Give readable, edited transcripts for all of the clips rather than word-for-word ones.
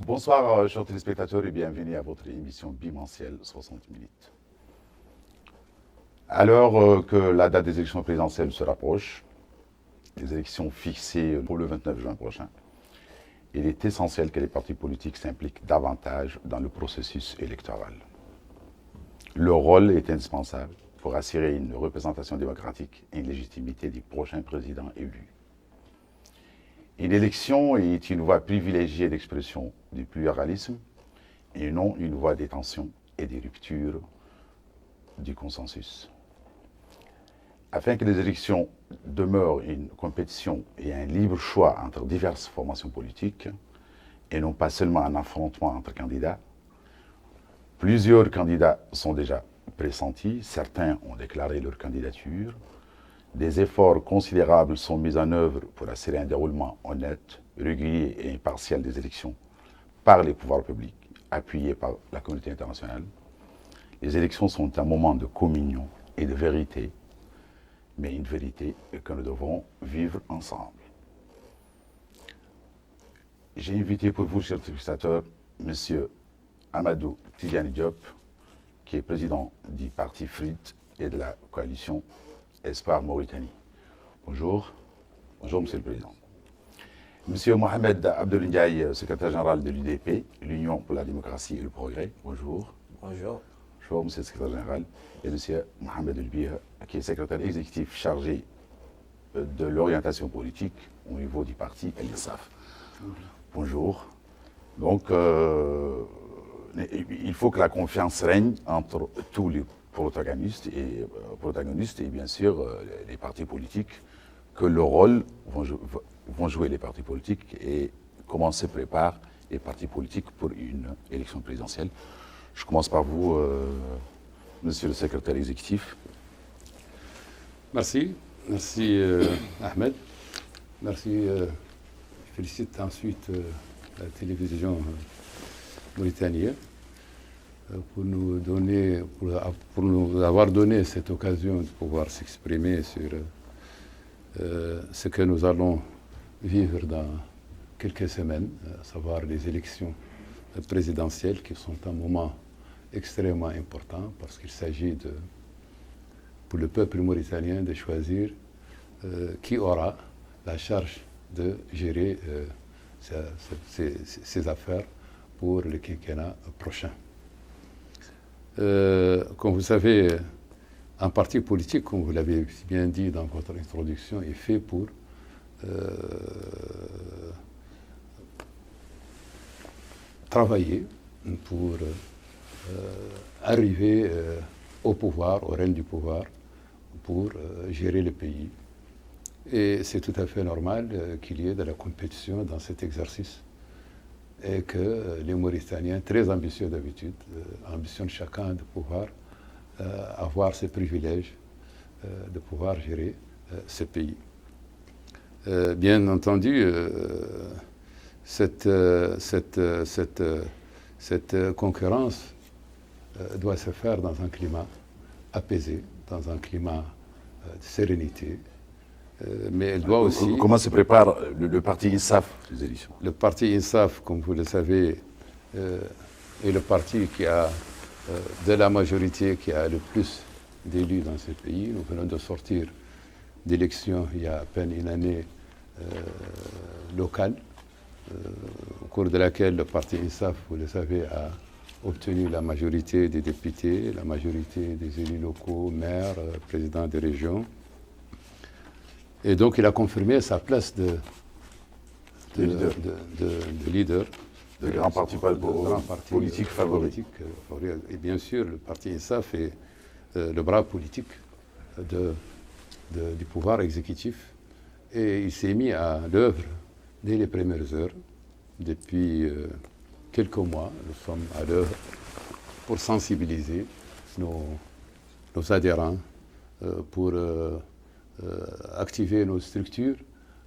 Bonsoir, chers téléspectateurs, et bienvenue à votre émission bimensuelle 60 minutes. Alors que la date des élections présidentielles se rapproche, les élections fixées pour le 29 juin prochain, il est essentiel que les partis politiques s'impliquent davantage dans le processus électoral. Leur rôle est indispensable pour assurer une représentation démocratique et une légitimité des prochains présidents élus. Une élection est une voie privilégiée d'expression du pluralisme et non une voie des tensions et des ruptures du consensus. Afin que les élections demeurent une compétition et un libre choix entre diverses formations politiques, et non pas seulement un affrontement entre candidats, plusieurs candidats sont déjà pressentis, certains ont déclaré leur candidature. Des efforts considérables sont mis en œuvre pour assurer un déroulement honnête, régulier et impartial des élections par les pouvoirs publics, appuyés par la communauté internationale. Les élections sont un moment de communion et de vérité, mais une vérité que nous devons vivre ensemble. J'ai invité pour vous, chers téléspectateurs, M. Amadou Tidjani Diop, qui est président du parti FRID et de la coalition Espoir Mauritanie. Bonjour. Bonjour, Monsieur le Président. Monsieur Mohamed Abdel Ndiaye, secrétaire général de l'UDP, l'Union pour la démocratie et le progrès. Bonjour. Bonjour. Bonjour, Monsieur le secrétaire général. Et Monsieur Mohamed Elbir, qui est secrétaire exécutif chargé de l'orientation politique au niveau du parti El-Saf. Bonjour. Donc, il faut que la confiance règne entre tous les protagonistes et bien sûr les partis politiques, que le rôle vont jouer les partis politiques et comment se préparent les partis politiques pour une élection présidentielle. Je commence par vous, monsieur le secrétaire exécutif. Merci. Merci Ahmed. Merci. Je félicite ensuite la télévision mauritanienne pour nous avoir donné cette occasion de pouvoir s'exprimer sur ce que nous allons vivre dans quelques semaines, à savoir les élections présidentielles qui sont un moment extrêmement important parce qu'il s'agit pour le peuple mauritanien de choisir qui aura la charge de gérer ses affaires pour le quinquennat prochain. Comme vous savez, un parti politique, comme vous l'avez bien dit dans votre introduction, est fait pour travailler, pour arriver au pouvoir, au règne du pouvoir, pour gérer le pays. Et c'est tout à fait normal qu'il y ait de la compétition dans cet exercice et que les Mauritaniens, très ambitieux d'habitude, ambitionnent chacun de pouvoir avoir ce privilège de pouvoir gérer ce pays. Bien entendu, cette concurrence doit se faire dans un climat apaisé, dans un climat de sérénité, mais elle doit aussi... Comment se prépare le parti INSAF les élections? Le parti INSAF, comme vous le savez, est le parti qui a de la majorité, qui a le plus d'élus dans ce pays. Nous venons de sortir d'élections il y a à peine une année locale, au cours de laquelle le parti INSAF, vous le savez, a obtenu la majorité des députés, la majorité des élus locaux, maires, présidents des régions. Et donc il a confirmé sa place de leader. De grand parti politique favori. Et bien sûr, le parti INSAF est le bras politique du pouvoir exécutif. Et il s'est mis à l'œuvre dès les premières heures. Depuis quelques mois, nous sommes à l'œuvre pour sensibiliser nos adhérents, pour activer nos structures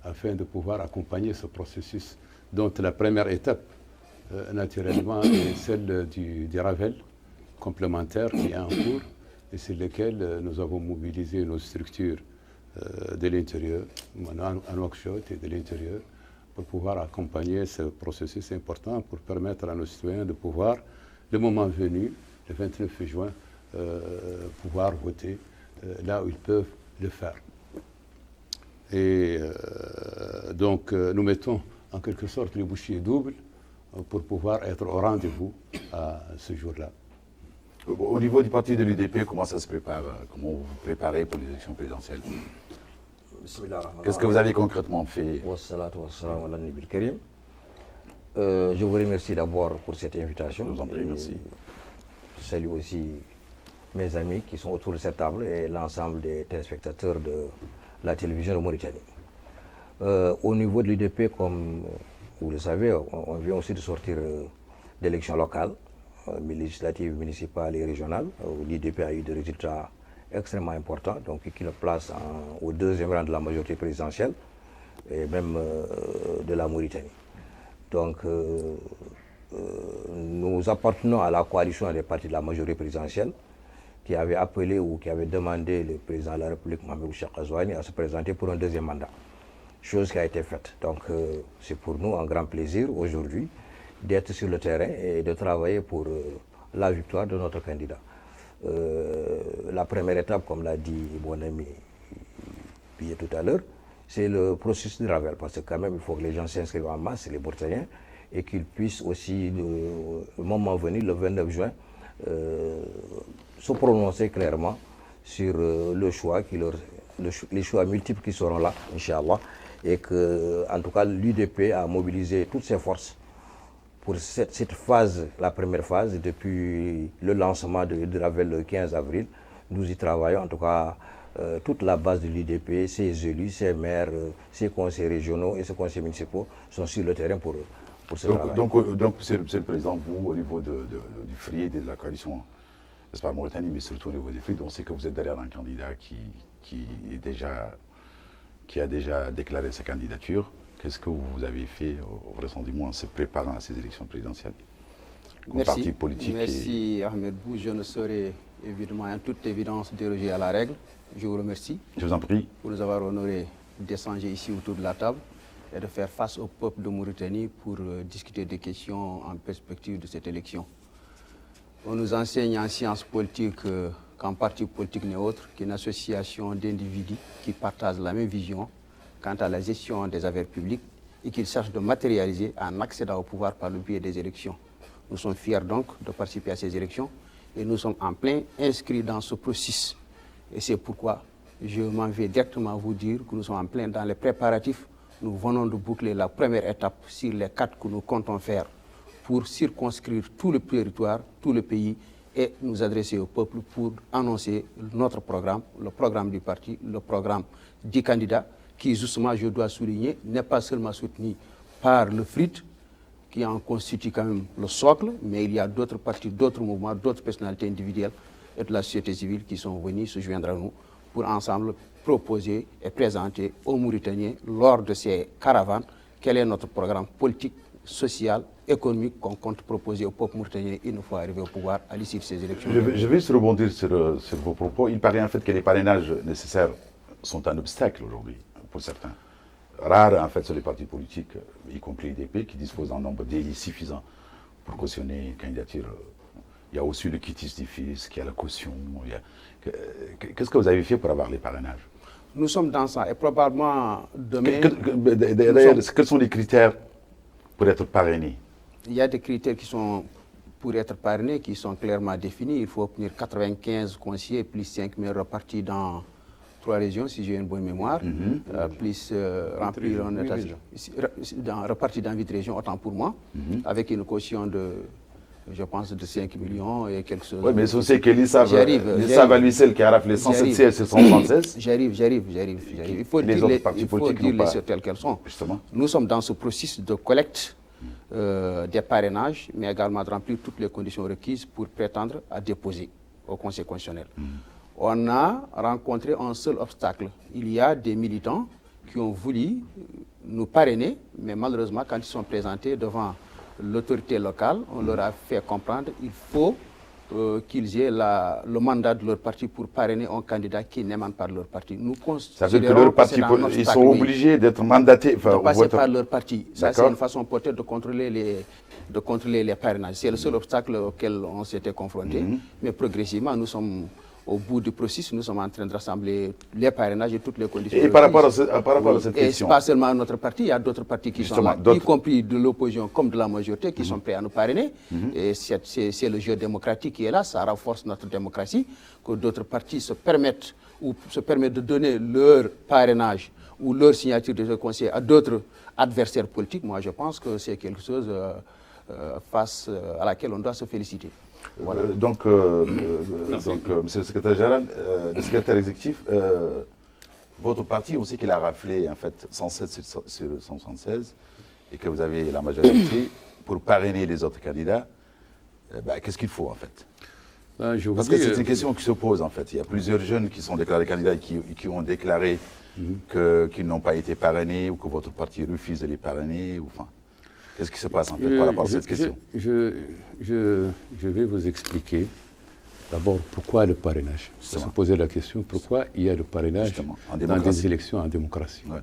afin de pouvoir accompagner ce processus dont la première étape, naturellement, est celle du Ravel complémentaire qui est en cours et sur lequel nous avons mobilisé nos structures de l'intérieur, à Nouakchott et de l'intérieur, pour pouvoir accompagner ce processus important pour permettre à nos citoyens de pouvoir, le moment venu, le 29 juin, pouvoir voter là où ils peuvent le faire. Et donc, nous mettons en quelque sorte le bouchée double pour pouvoir être au rendez-vous à ce jour-là. Au niveau du parti de l'UDP, comment ça se prépare? Comment vous vous préparez pour les élections présidentielles? Qu'est-ce que vous avez concrètement fait? Je vous remercie d'abord pour cette invitation. Je vous en prie, merci. Je salue aussi mes amis qui sont autour de cette table et l'ensemble des téléspectateurs de la télévision de Mauritanie. Au niveau de l'UDP, comme vous le savez, on vient aussi de sortir d'élections locales, législatives, municipales et régionales. L'UDP a eu des résultats extrêmement importants, donc qui le place au deuxième rang de la majorité présidentielle et même de la Mauritanie. Donc, nous appartenons à la coalition des partis de la majorité présidentielle qui avait appelé ou qui avait demandé le président de la République, Mahamadou Cheikh Ghazouani, à se présenter pour un deuxième mandat. Chose qui a été faite. Donc, c'est pour nous un grand plaisir aujourd'hui d'être sur le terrain et de travailler pour la victoire de notre candidat. La première étape, comme l'a dit mon ami Pierre tout à l'heure, c'est le processus de Ravel, parce que quand même, il faut que les gens s'inscrivent en masse, les Mauritaniens, et qu'ils puissent aussi, le moment venu, le 29 juin, se prononcer clairement sur le choix, les choix multiples qui seront là, Inch'Allah, et que, en tout cas, l'UDP a mobilisé toutes ses forces pour cette phase, la première phase, depuis le lancement de Ravel le 15 avril. Nous y travaillons, en tout cas, toute la base de l'UDP, ses élus, ses maires, ses conseils régionaux et ses conseils municipaux sont sur le terrain pour ce travail. Donc, Monsieur le Président, vous, au niveau du FRI et de la coalition, n'est-ce pas, Mauritanie, mais surtout au niveau du FRI, on sait que vous êtes derrière un candidat qui a déjà déclaré sa candidature. Qu'est-ce que vous avez fait, vraisemblablement, en se préparant à ces élections présidentielles? Merci, merci Ahmed Bou. Je ne saurais évidemment, en toute évidence, déroger à la règle. Je vous remercie. Je vous en prie. Pour nous avoir honoré d'échanger ici autour de la table et de faire face au peuple de Mauritanie pour discuter des questions en perspective de cette élection. On nous enseigne en sciences politiques qu'un parti politique n'est autre qu'une association d'individus qui partagent la même vision quant à la gestion des affaires publiques et qu'ils cherchent de matérialiser en accédant au pouvoir par le biais des élections. Nous sommes fiers donc de participer à ces élections et nous sommes en plein inscrits dans ce processus. Et c'est pourquoi je m'en vais directement vous dire que nous sommes en plein dans les préparatifs. Nous venons de boucler la première étape sur les 4 que nous comptons faire pour circonscrire tout le territoire, tout le pays et nous adresser au peuple pour annoncer notre programme, le programme du parti, le programme du candidat qui, justement, je dois souligner, n'est pas seulement soutenu par le FRIT, qui en constitue quand même le socle, mais il y a d'autres partis, d'autres mouvements, d'autres personnalités individuelles et de la société civile qui sont venus se joindre à nous pour ensemble proposer et présenter aux Mauritaniens, lors de ces caravanes, quel est notre programme politique, social, économique qu'on compte proposer au peuple mauritanien une fois arrivé au pouvoir à l'issue de ces élections. Je vais se rebondir sur vos propos. Il paraît en fait que les parrainages nécessaires sont un obstacle aujourd'hui pour certains. Rares en fait sont les partis politiques, y compris l'IDP, qui disposent d'un nombre d'élus suffisant pour cautionner une candidature. Il y a aussi le quitus du fisc, il y a la caution. Qu'est-ce que vous avez fait pour avoir les parrainages? Nous sommes dans ça et probablement demain... D'ailleurs, quels sont les critères pour être parrainé? Il y a des critères qui sont pour être parrainé qui sont clairement définis. Il faut obtenir 95 conseillers plus 5 000 repartis dans 3 régions, si j'ai une bonne mémoire, plus remplir un état reparti dans 8 régions, autant pour moi, avec une caution de, je pense, de 5 millions et quelque chose. Oui, mais on sait que l'ISAV à lui seul qui a raflé 107 sièges sur 176. J'arrive. Il faut dire les choses telles qu'elles sont. Justement. Nous sommes dans ce processus de collecte des parrainages, mais également de remplir toutes les conditions requises pour prétendre à déposer au Conseil constitutionnel. On a rencontré un seul obstacle. Il y a des militants qui ont voulu nous parrainer, mais malheureusement, quand ils sont présentés devant l'autorité locale, on leur a fait comprendre qu'il faut qu'ils aient le mandat de leur parti pour parrainer un candidat qui n'émane pas de leur parti. Nous Ça veut dire que leur parti, ils sont obligés d'être mandatés. De passer par leur parti. Ça, c'est une façon peut-être de contrôler les parrainages. C'est le seul obstacle auquel on s'était confronté. Mais progressivement, nous sommes au bout du processus, nous sommes en train de rassembler les parrainages et toutes les conditions. Et par rapport à cette question. Et pas seulement notre parti, il y a d'autres partis qui sont là, y compris de l'opposition comme de la majorité, qui sont prêts à nous parrainer. Et c'est le jeu démocratique qui est là, ça renforce notre démocratie, que d'autres partis se permettent de donner leur parrainage ou leur signature de conseil à d'autres adversaires politiques. Moi, je pense que c'est quelque chose face à laquelle on doit se féliciter. Voilà. Donc, Monsieur le secrétaire général, le secrétaire exécutif, votre parti, on sait qu'il a raflé en fait 107 sur 176 et que vous avez la majorité pour parrainer les autres candidats. Qu'est-ce qu'il faut en fait? Parce que c'est une question qui se pose en fait. Il y a plusieurs jeunes qui sont déclarés candidats et qui ont déclaré qu'ils n'ont pas été parrainés ou que votre parti refuse de les parrainer. Enfin, qu'est-ce qui se passe en fait par rapport à cette question? Je vais vous expliquer d'abord pourquoi le parrainage. Il faut se poser la question pourquoi il y a le parrainage dans des élections en démocratie. Ouais.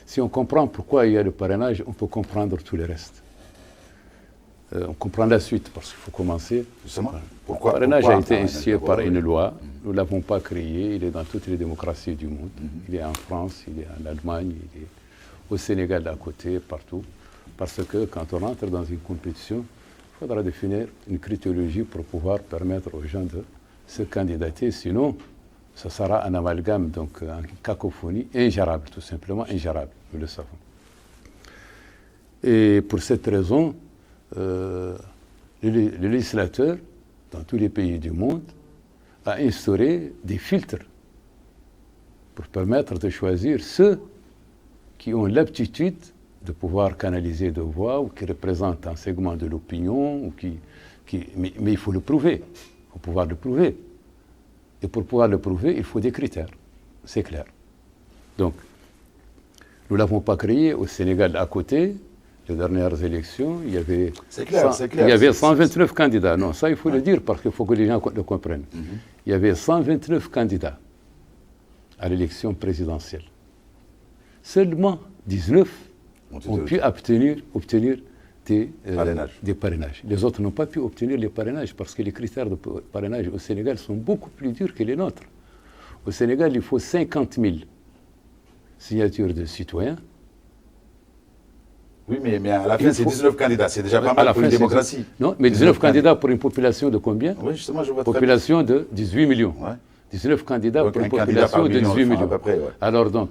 Si on comprend pourquoi il y a le parrainage, on peut comprendre tout le reste. On comprend la suite parce qu'il faut commencer. Justement. Le parrainage a été institué par une loi. Nous ne l'avons pas créé. Il est dans toutes les démocraties du monde. Il est en France, il est en Allemagne, il est au Sénégal à côté, partout. Parce que quand on entre dans une compétition, il faudra définir une critériologie pour pouvoir permettre aux gens de se candidater. Sinon, ce sera un amalgame, donc une cacophonie ingérable, tout simplement ingérable, nous le savons. Et pour cette raison, le législateur, dans tous les pays du monde, a instauré des filtres pour permettre de choisir ceux qui ont l'aptitude de pouvoir canaliser de voix ou qui représentent un segment de l'opinion, mais il faut le prouver, il faut pouvoir le prouver. Et pour pouvoir le prouver, il faut des critères, c'est clair. Donc, nous ne l'avons pas créé au Sénégal à côté. Les dernières élections, il y avait, il y avait 129 candidats. Non, ça il faut le dire parce qu'il faut que les gens le comprennent. Il y avait 129 candidats à l'élection présidentielle. Seulement 19 ont pu obtenir des parrainages. Les autres n'ont pas pu obtenir les parrainages parce que les critères de parrainage au Sénégal sont beaucoup plus durs que les nôtres. Au Sénégal, il faut 50 000 signatures de citoyens. Oui, mais à la fin, c'est 19 candidats. C'est déjà pas mal pour une démocratie. Non, mais 19 candidats pour une population de combien? Oui, justement, je vois population de 18 millions. Ouais. 19 candidats pour une population de 18 millions. À peu près, ouais. Alors donc,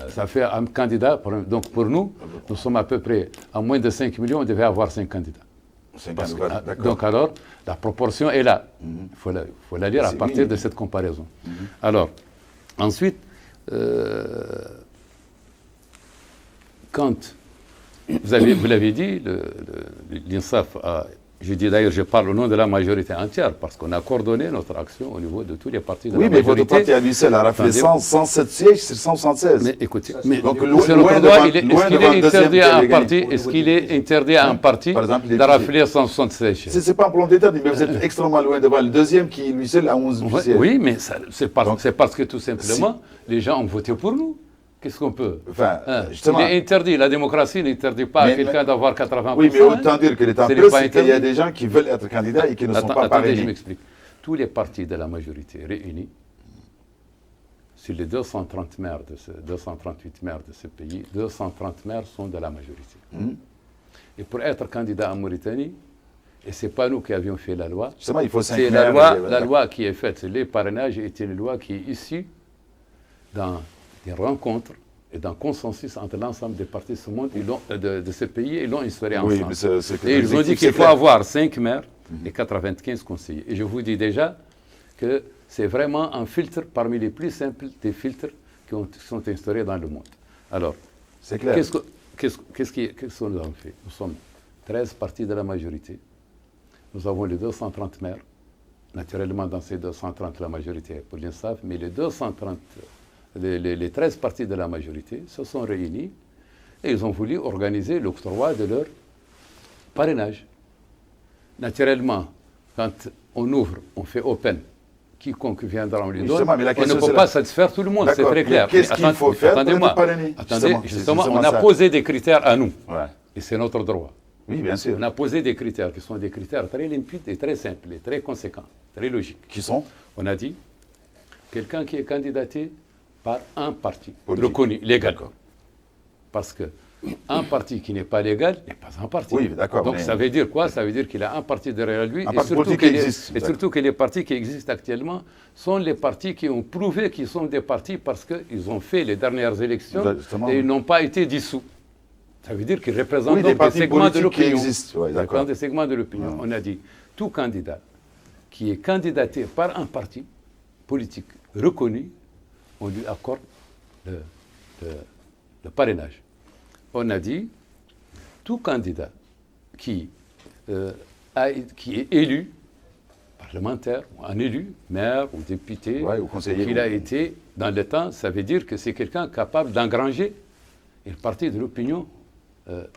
ça fait un candidat. Donc pour nous, nous sommes à peu près à moins de 5 millions, on devait avoir 5 candidats. Donc alors, la proportion est là. Il faut la lire à partir de cette comparaison. Alors, ensuite, quand vous l'avez dit, l'INSAF a, je dis d'ailleurs, je parle au nom de la majorité entière, parce qu'on a coordonné notre action au niveau de tous les partis de la majorité. Oui, mais votre parti à lui seul a raflé 107 sièges sur 176. Mais écoutez, est-ce qu'il est interdit à un parti de rafler 176 sièges? Ce n'est pas un plan d'État, mais vous êtes extrêmement loin devant le deuxième qui, lui seul, a 11 sièges. Oui, mais c'est parce que tout simplement, les gens ont voté pour nous. Qu'est-ce qu'on peut? Enfin, il est interdit, la démocratie n'interdit pas à quelqu'un d'avoir 80%. Oui, mais autant dire que l'État plus, c'est qu'il y a des gens qui veulent être candidats et qui ne sont pas parrainés. Attendez, je m'explique. Tous les partis de la majorité réunis, sur les 230 maires 238 maires de ce pays, 230 maires sont de la majorité. Et pour être candidat en Mauritanie, et ce n'est pas nous qui avions fait la loi, c'est la loi qui est faite. Les parrainages est une loi qui est issue dans des rencontres et d'un consensus entre l'ensemble des partis de ce monde, de ce pays, ils l'ont instauré ensemble. Et ils ont dit qu'il faut avoir 5 maires et 95 conseillers. Et je vous dis déjà que c'est vraiment un filtre parmi les plus simples des filtres qui sont instaurés dans le monde. Alors, c'est clair. Qu'est-ce que nous avons fait? Nous sommes 13 partis de la majorité. Nous avons les 230 maires. Naturellement, dans ces 230, la majorité est pour l'INSAF, mais les 230 les 13 partis de la majorité se sont réunis et ils ont voulu organiser l'octroi de leur parrainage. Naturellement, quand on ouvre, on fait open. Quiconque viendra, on lui donne. Justement, mais la On ne question, peut pas satisfaire tout le monde, c'est D'accord. très clair. Qu'est-ce qu'il faut faire pour Attendez-moi. être parrainé? Attendez, justement, on c'est a ça. posé des critères à nous. Ouais. Et c'est notre droit. Oui, bien sûr. On a posé des critères qui sont des critères très limpides et très simples, et très conséquents, très logiques. Qui sont? On a dit quelqu'un qui est candidaté par un parti Politique. reconnu, légal. D'accord. Parce que un parti qui n'est pas légal n'est pas un parti. Oui, d'accord, Donc mais- ça veut dire quoi? Ça veut dire qu'il a un parti derrière lui. Un parti politique qui existe. Et surtout que les partis qui existent actuellement sont les partis qui ont prouvé qu'ils sont des partis parce qu'ils ont fait les dernières élections Justement, et oui. ils n'ont pas été dissous. Ça veut dire qu'ils représentent Oui, donc des partis segments de politiques qui l'opinion. existent. Ouais, Ils d'accord. représentent des segments de l'opinion. On a dit tout candidat qui est candidaté par un parti politique reconnu, on lui accorde le parrainage. On a dit tout candidat qui est élu, parlementaire, ou un élu, maire ou député, Ouais, ou conseiller, qu'il a été dans le temps, ça veut dire que c'est quelqu'un capable d'engranger une partie de l'opinion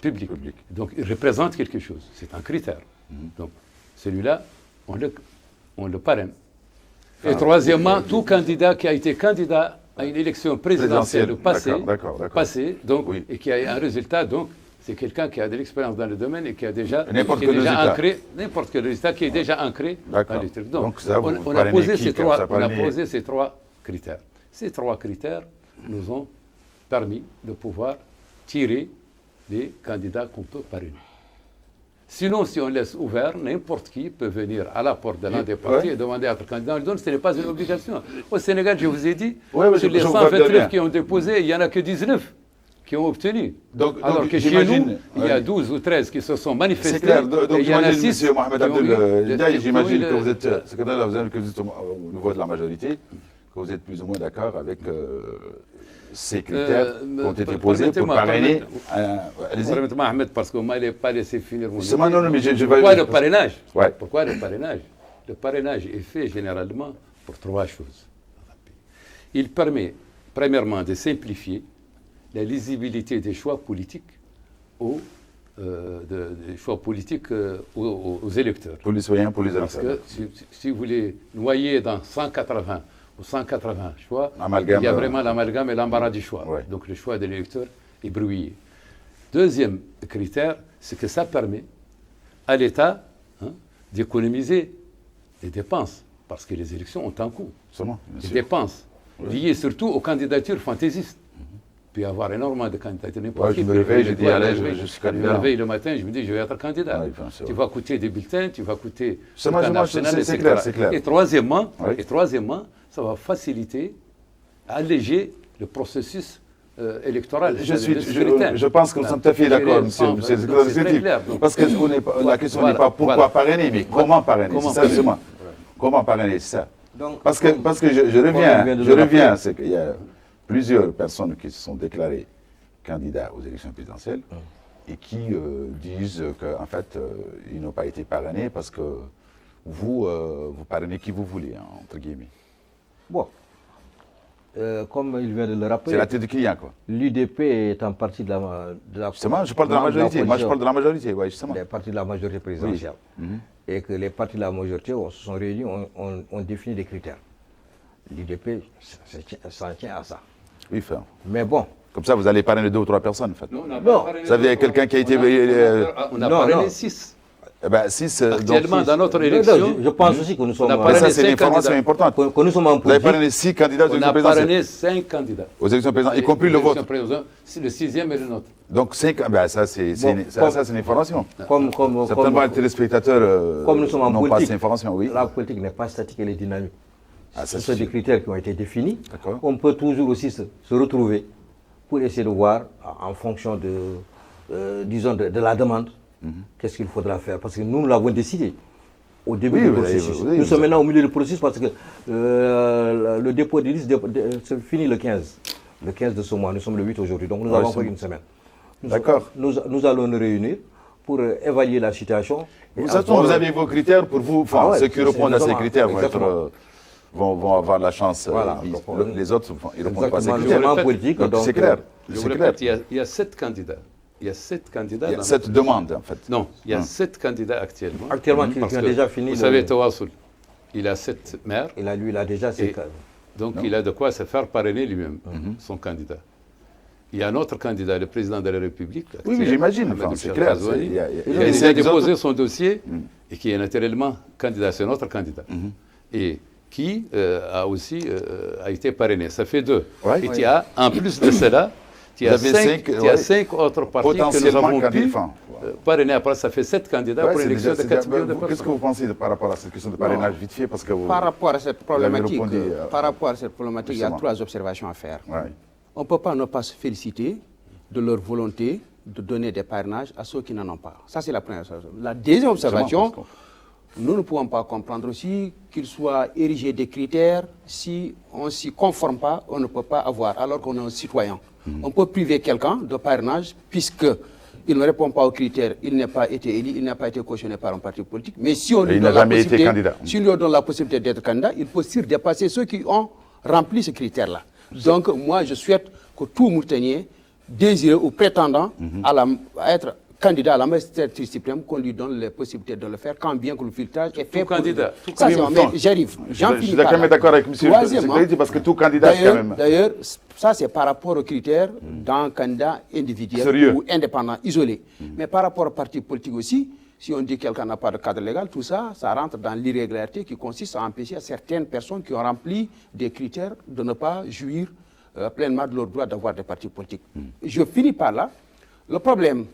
publique. Donc il représente quelque chose, c'est un critère. Donc celui-là, on le parraine. Et troisièmement, tout candidat qui a été candidat à une élection présidentielle passée, donc, Oui. et qui a un résultat, donc c'est quelqu'un qui a de l'expérience dans le domaine et qui a déjà, N'importe qui est quel déjà résultat. ancré, n'importe quel résultat qui est déjà ancré dans D'accord. les trucs. Donc, ça, vous on a parrainez posé qui, ces comme trois, ça, on a parrainez- posé ces trois critères. Ces trois critères nous ont permis de pouvoir tirer les candidats qu'on peut parrainer. Sinon, si on laisse ouvert, n'importe qui peut venir à la porte de l'un des partis et demander à être candidat. Donc, ce n'est pas une obligation. Au Sénégal, je vous ai dit, Ouais, sur les je vois bien. 129 qui ont déposé, il n'y en a que 19 qui ont obtenu. Donc, Alors que chez j'imagine, nous, il y a 12 ou 13 qui se sont manifestés. C'est clair. Donc, et il y en a j'imagine, 6 M. Mohamed Abdel Ndiaye, j'imagine que vous êtes le- secrétaire de la Zone, que vous êtes au niveau de la majorité, que vous êtes plus ou moins d'accord avec ces critères qui ont été posés pour permettez-moi, parrainer. Allez-y. Permettez-moi, Ahmed, parce qu'on ne m'a pas laissé finir mon Justement, idée. non, non, mais je vais. Pourquoi le parrainage? Ouais. Pourquoi le parrainage? Le parrainage est fait généralement pour trois choses. Il permet, premièrement, de simplifier la lisibilité des choix politiques aux électeurs. Pour les citoyens, pour les Parce électeurs. que si vous les noyez dans 180 ou 180 choix, Amalgame, il y a vraiment l'amalgame et l'embarras du choix. Ouais. Donc le choix de l'électeur est brouillé. Deuxième critère, c'est que ça permet à l'État d'économiser des dépenses, parce que les élections ont un coût. Seulement, bien Des sûr. dépenses liées surtout aux candidatures fantaisistes. Il peut y avoir énormément de candidatures. Ouais, je me réveille, je dis, allez, je suis candidat. Je me réveille le matin, je me dis, je vais être candidat. Ouais, bien sûr. Tu vas coûter des bulletins, tu vas coûter C'est le moi, canard c'est- national, c'est etc. clair, c'est clair. Et troisièmement, Oui. ça va faciliter, alléger le processus électoral. Je pense que nous sommes tout à fait d'accord, monsieur le secrétaire exécutif. Parce que la question n'est pas pourquoi parrainer, mais comment parrainer. C'est ça, justement. Comment parrainer, c'est ça. Donc, Parce que je reviens, c'est qu'il y a plusieurs personnes qui se sont déclarées candidats aux élections présidentielles et qui disent qu'en fait, ils n'ont pas été parrainés parce que vous parrainez qui vous voulez, entre guillemets. Bon, comme il vient de le C'est rappeler, la tête du client, quoi. l'UDP est un parti de la Justement, je parle de la majorité. Moi, je parle de la majorité, oui, justement. des partis de la majorité présidentielle. Et que les partis de la majorité se sont réunis, ont défini des critères. L'UDP s'en tient à ça. Oui, enfin. Mais bon, Comme ça, vous allez parrainer 2 ou 3 personnes, en fait. Non, on n'a Non. pas parrainé Vous savez, il y a quelqu'un qui a été... On a Non, parrainé non. 6. Eh ben, 6... Actuellement, dans notre non, élection, je pense aussi que nous sommes, On a Mais parrainé ça, c'est une 5 information candidats. importante. que nous sommes en Vous avez politique. parrainé 6 candidats aux on élections a présidentielles. parrainé 5 candidats. Aux élections présidentielles, y compris le vôtre. C'est le 6e et le nôtre. Donc, 5... Ben, ça, c'est une information. Comme Certainement, les téléspectateurs comme nous sommes en n'ont pas politique, cette information, oui. la politique n'est pas statique, elle est dynamique. Ah, ça, Ce sont c'est des sûr. critères qui ont été définis. D'accord. On peut toujours aussi se retrouver pour essayer de voir, en fonction disons, de la demande, qu'est-ce qu'il faudra faire. Parce que nous l'avons décidé au début Oui, du vous processus. avez- oui, Nous vous sommes avez- maintenant au milieu du processus parce que le dépôt des listes se finit le 15. Le 15 de ce mois. Nous sommes le 8 aujourd'hui. Donc nous Ouais, avons c'est encore bon. une semaine. D'accord. Nous allons nous réunir pour évaluer la situation. Et Vous avez vos critères pour vous, enfin, Ah ouais, ceux qui c'est répondent à ces exactement, critères vont, exactement. vont avoir la chance. Voilà, ils- donc, les autres, ils répondent pas à ces Exactement, le critères. moment politique. Donc, donc, c'est clair. Je C'est vous clair. répète, il y a 7 candidats. Il y a 7 candidats. Il y a dans cette notre- demande, en fait. Non, il y a 7 candidats actuellement. Actuellement, qui Parce ont que déjà fini Vous le- savez, Tawassul, il a 7 maires. Il a déjà ses cas. Donc il a de quoi se faire parrainer lui-même, son candidat. Il y a un autre candidat, le président de la République. Oui, mais j'imagine, Amadou c'est Cheikh clair. Ghazouani, Il y a qui a déjà déposé son dossier et qui est naturellement candidat, c'est notre candidat. Et qui a été parrainé. Ça fait 2. Ouais. Et tu as, en plus de cela, tu as 5 autres partis que nous avons pu parrainer. Après, ça fait 7 candidats pour l'élection de 4 millions de personnes. Qu'est-ce que vous pensez par rapport à cette question de parrainage vite fait parce que Par rapport à cette problématique, répondu, il y a 3 observations à faire. Ouais. On ne peut pas ne pas se féliciter de leur volonté de donner des parrainages à ceux qui n'en ont pas. Ça, c'est la première observation. La deuxième observation, nous ne pouvons pas comprendre aussi qu'ils soient érigés des critères. Si on ne s'y conforme pas, on ne peut pas avoir, alors qu'on est un citoyen. On peut priver quelqu'un de parrainage puisqu'il ne répond pas aux critères, il n'a pas été élu, il n'a pas été cautionné par un parti politique. Mais si on lui donne la possibilité d'être candidat, il peut surdépasser ceux qui ont rempli ce critère-là. Donc, moi, je souhaite que tout Mauritanier désireux ou prétendant à être candidat à la magistrature suprême, qu'on lui donne les possibilités de le faire, quand bien que le filtrage est fait. Tout candidat. Ça, mais j'arrive. Je suis d'accord avec M. Secrétaire, parce que tout candidat, quand même. D'ailleurs, ça, c'est par rapport aux critères d'un candidat individuel ou indépendant, isolé. Mais par rapport au parti politique aussi, si on dit que quelqu'un n'a pas de cadre légal, tout ça, ça rentre dans l'irrégularité qui consiste à empêcher certaines personnes qui ont rempli des critères de ne pas jouir pleinement de leur droit d'avoir des partis politiques. Je finis par là. Le problème,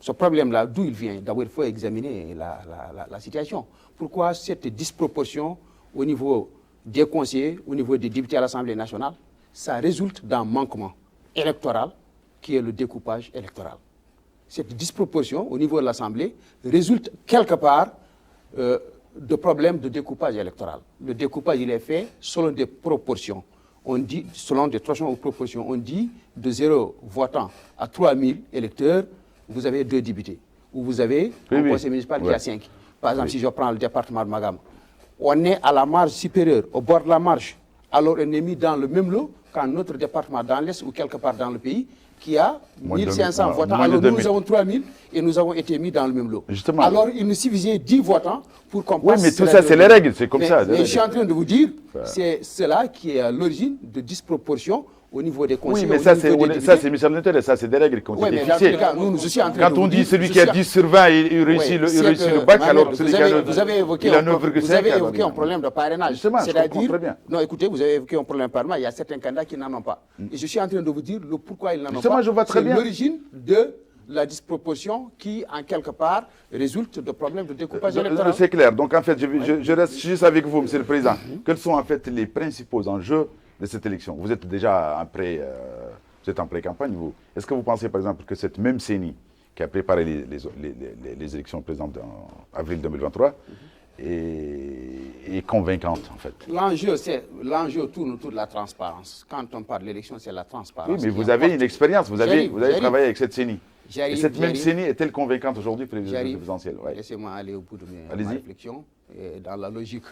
ce problème-là, d'où il vient? D'abord, il faut examiner la situation. Pourquoi cette disproportion au niveau des conseillers, au niveau des députés à l'Assemblée nationale? Ça résulte d'un manquement électoral qui est le découpage électoral. Cette disproportion au niveau de l'Assemblée résulte quelque part de problèmes de découpage électoral. Le découpage, il est fait selon des proportions. On dit, selon des proportions, on dit de 0 votant à 3000 électeurs, vous avez 2 députés. Ou vous avez un conseil municipal qui a 5. Par exemple, si je prends le département de Magam, on est à la marge supérieure, au bord de la marge. Alors on est mis dans le même lot qu'un autre département dans l'Est ou quelque part dans le pays qui a 1500 votants. Alors nous avons 3000 et nous avons été mis dans le même lot. Justement. Alors il nous suffisait 10 votants pour qu'on passe. Oui, mais tout ça, c'est les règles, c'est comme ça. Mais je suis en train de vous dire, c'est cela qui est à l'origine de disproportion au niveau des conseils. Oui, mais ça, c'est Michel Netel, ça, c'est des règles qui ont été fixées. Quand on dit celui qui a 10 sur 20, il réussit le bac, alors celui qui a 9,5. Vous avez évoqué un problème de parrainage. C'est-à-dire, non, écoutez, vous avez évoqué un problème de parrainage, il y a certains candidats qui n'en ont pas. Et je suis en train de vous dire pourquoi ils n'en ont pas. C'est l'origine de la disproportion qui, en quelque part, résulte de problèmes de découpage électoral. C'est clair. Donc, en fait, je reste juste avec vous, Monsieur le Président. Quels sont, en fait, les principaux enjeux de cette élection? Vous êtes déjà en pré-campagne, vous. Est-ce que vous pensez, par exemple, que cette même CENI qui a préparé les élections présidentielles en avril 2023 est convaincante, en fait? L'enjeu tourne autour de la transparence. Quand on parle de l'élection, c'est la transparence. Oui, mais vous avez une expérience, vous avez travaillé avec cette CENI. Et cette même CENI est-elle convaincante aujourd'hui pour les élections présidentielles? Laissez-moi aller au bout de ma réflexion. Et dans la logique...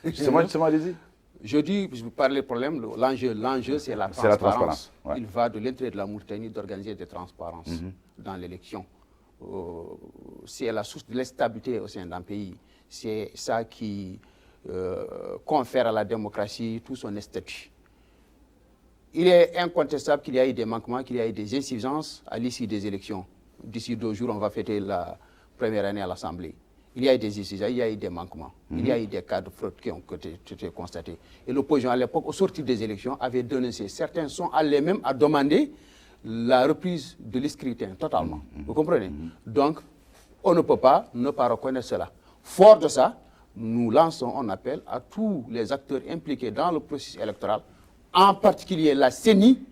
Justement, allez-y. Je dis, je vous parlais du problème, l'enjeu c'est la transparence. Ouais. Il va de l'intérêt de la Mauritanie d'organiser des transparences dans l'élection. C'est la source de l'instabilité au sein d'un pays. C'est ça qui confère à la démocratie tout son statut. Il est incontestable qu'il y a eu des manquements, qu'il y a eu des insuffisances à l'issue des élections. D'ici 2 jours, on va fêter la première année à l'Assemblée. Il y a eu des insuffisances, il y a eu des manquements, il y a eu des cas de fraude qui ont été constatés. Et l'opposition, à l'époque, au sortir des élections, avait dénoncé. Certains sont allés même à demander la reprise de l'escrutin totalement. Vous comprenez? Donc, on ne peut pas ne pas reconnaître cela. Fort de ça, nous lançons un appel à tous les acteurs impliqués dans le processus électoral, en particulier la CENI,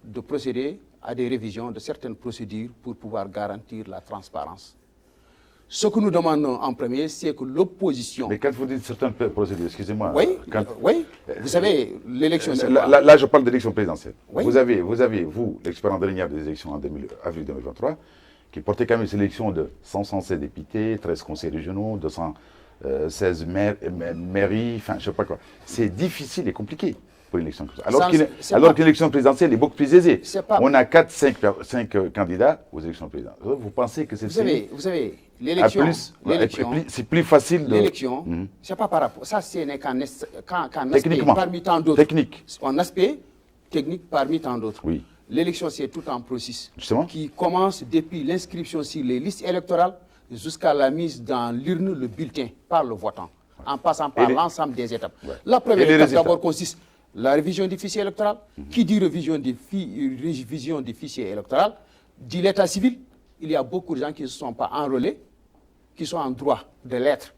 de procéder à des révisions de certaines procédures pour pouvoir garantir la transparence. Ce que nous demandons en premier, c'est que l'opposition... Mais quand vous dites certaines procédures, excusez-moi... Oui, vous savez, l'élection... Là, je parle d'élection présidentielle. Oui. Vous avez, l'expérience dernière des élections en avril 2023, qui portait quand même une sélection de 167 députés, 13 conseils régionaux, 216 mairies, enfin, je ne sais pas quoi. C'est difficile et compliqué pour pour une élection comme ça. Alors qu'une élection présidentielle est beaucoup plus aisée. Pas, on a 4-5 candidats aux élections présidentielles. Vous pensez que c'est... Vous savez, l'élection... C'est plus facile de... L'élection, c'est pas par rapport... Ça, ce n'est qu'un aspect parmi tant d'autres. Technique. Un aspect technique parmi tant d'autres. Oui. L'élection, c'est tout un processus Justement. Qui commence depuis l'inscription sur les listes électorales jusqu'à la mise dans l'urne, le bulletin, par le votant, en passant par l'ensemble des étapes. Ouais. La première étape d'abord consiste la révision du fichier électoral. Qui dit révision du fichier électoral dit l'état civil. Il y a beaucoup de gens qui ne sont pas enrôlés, qui sont en droit de l'être.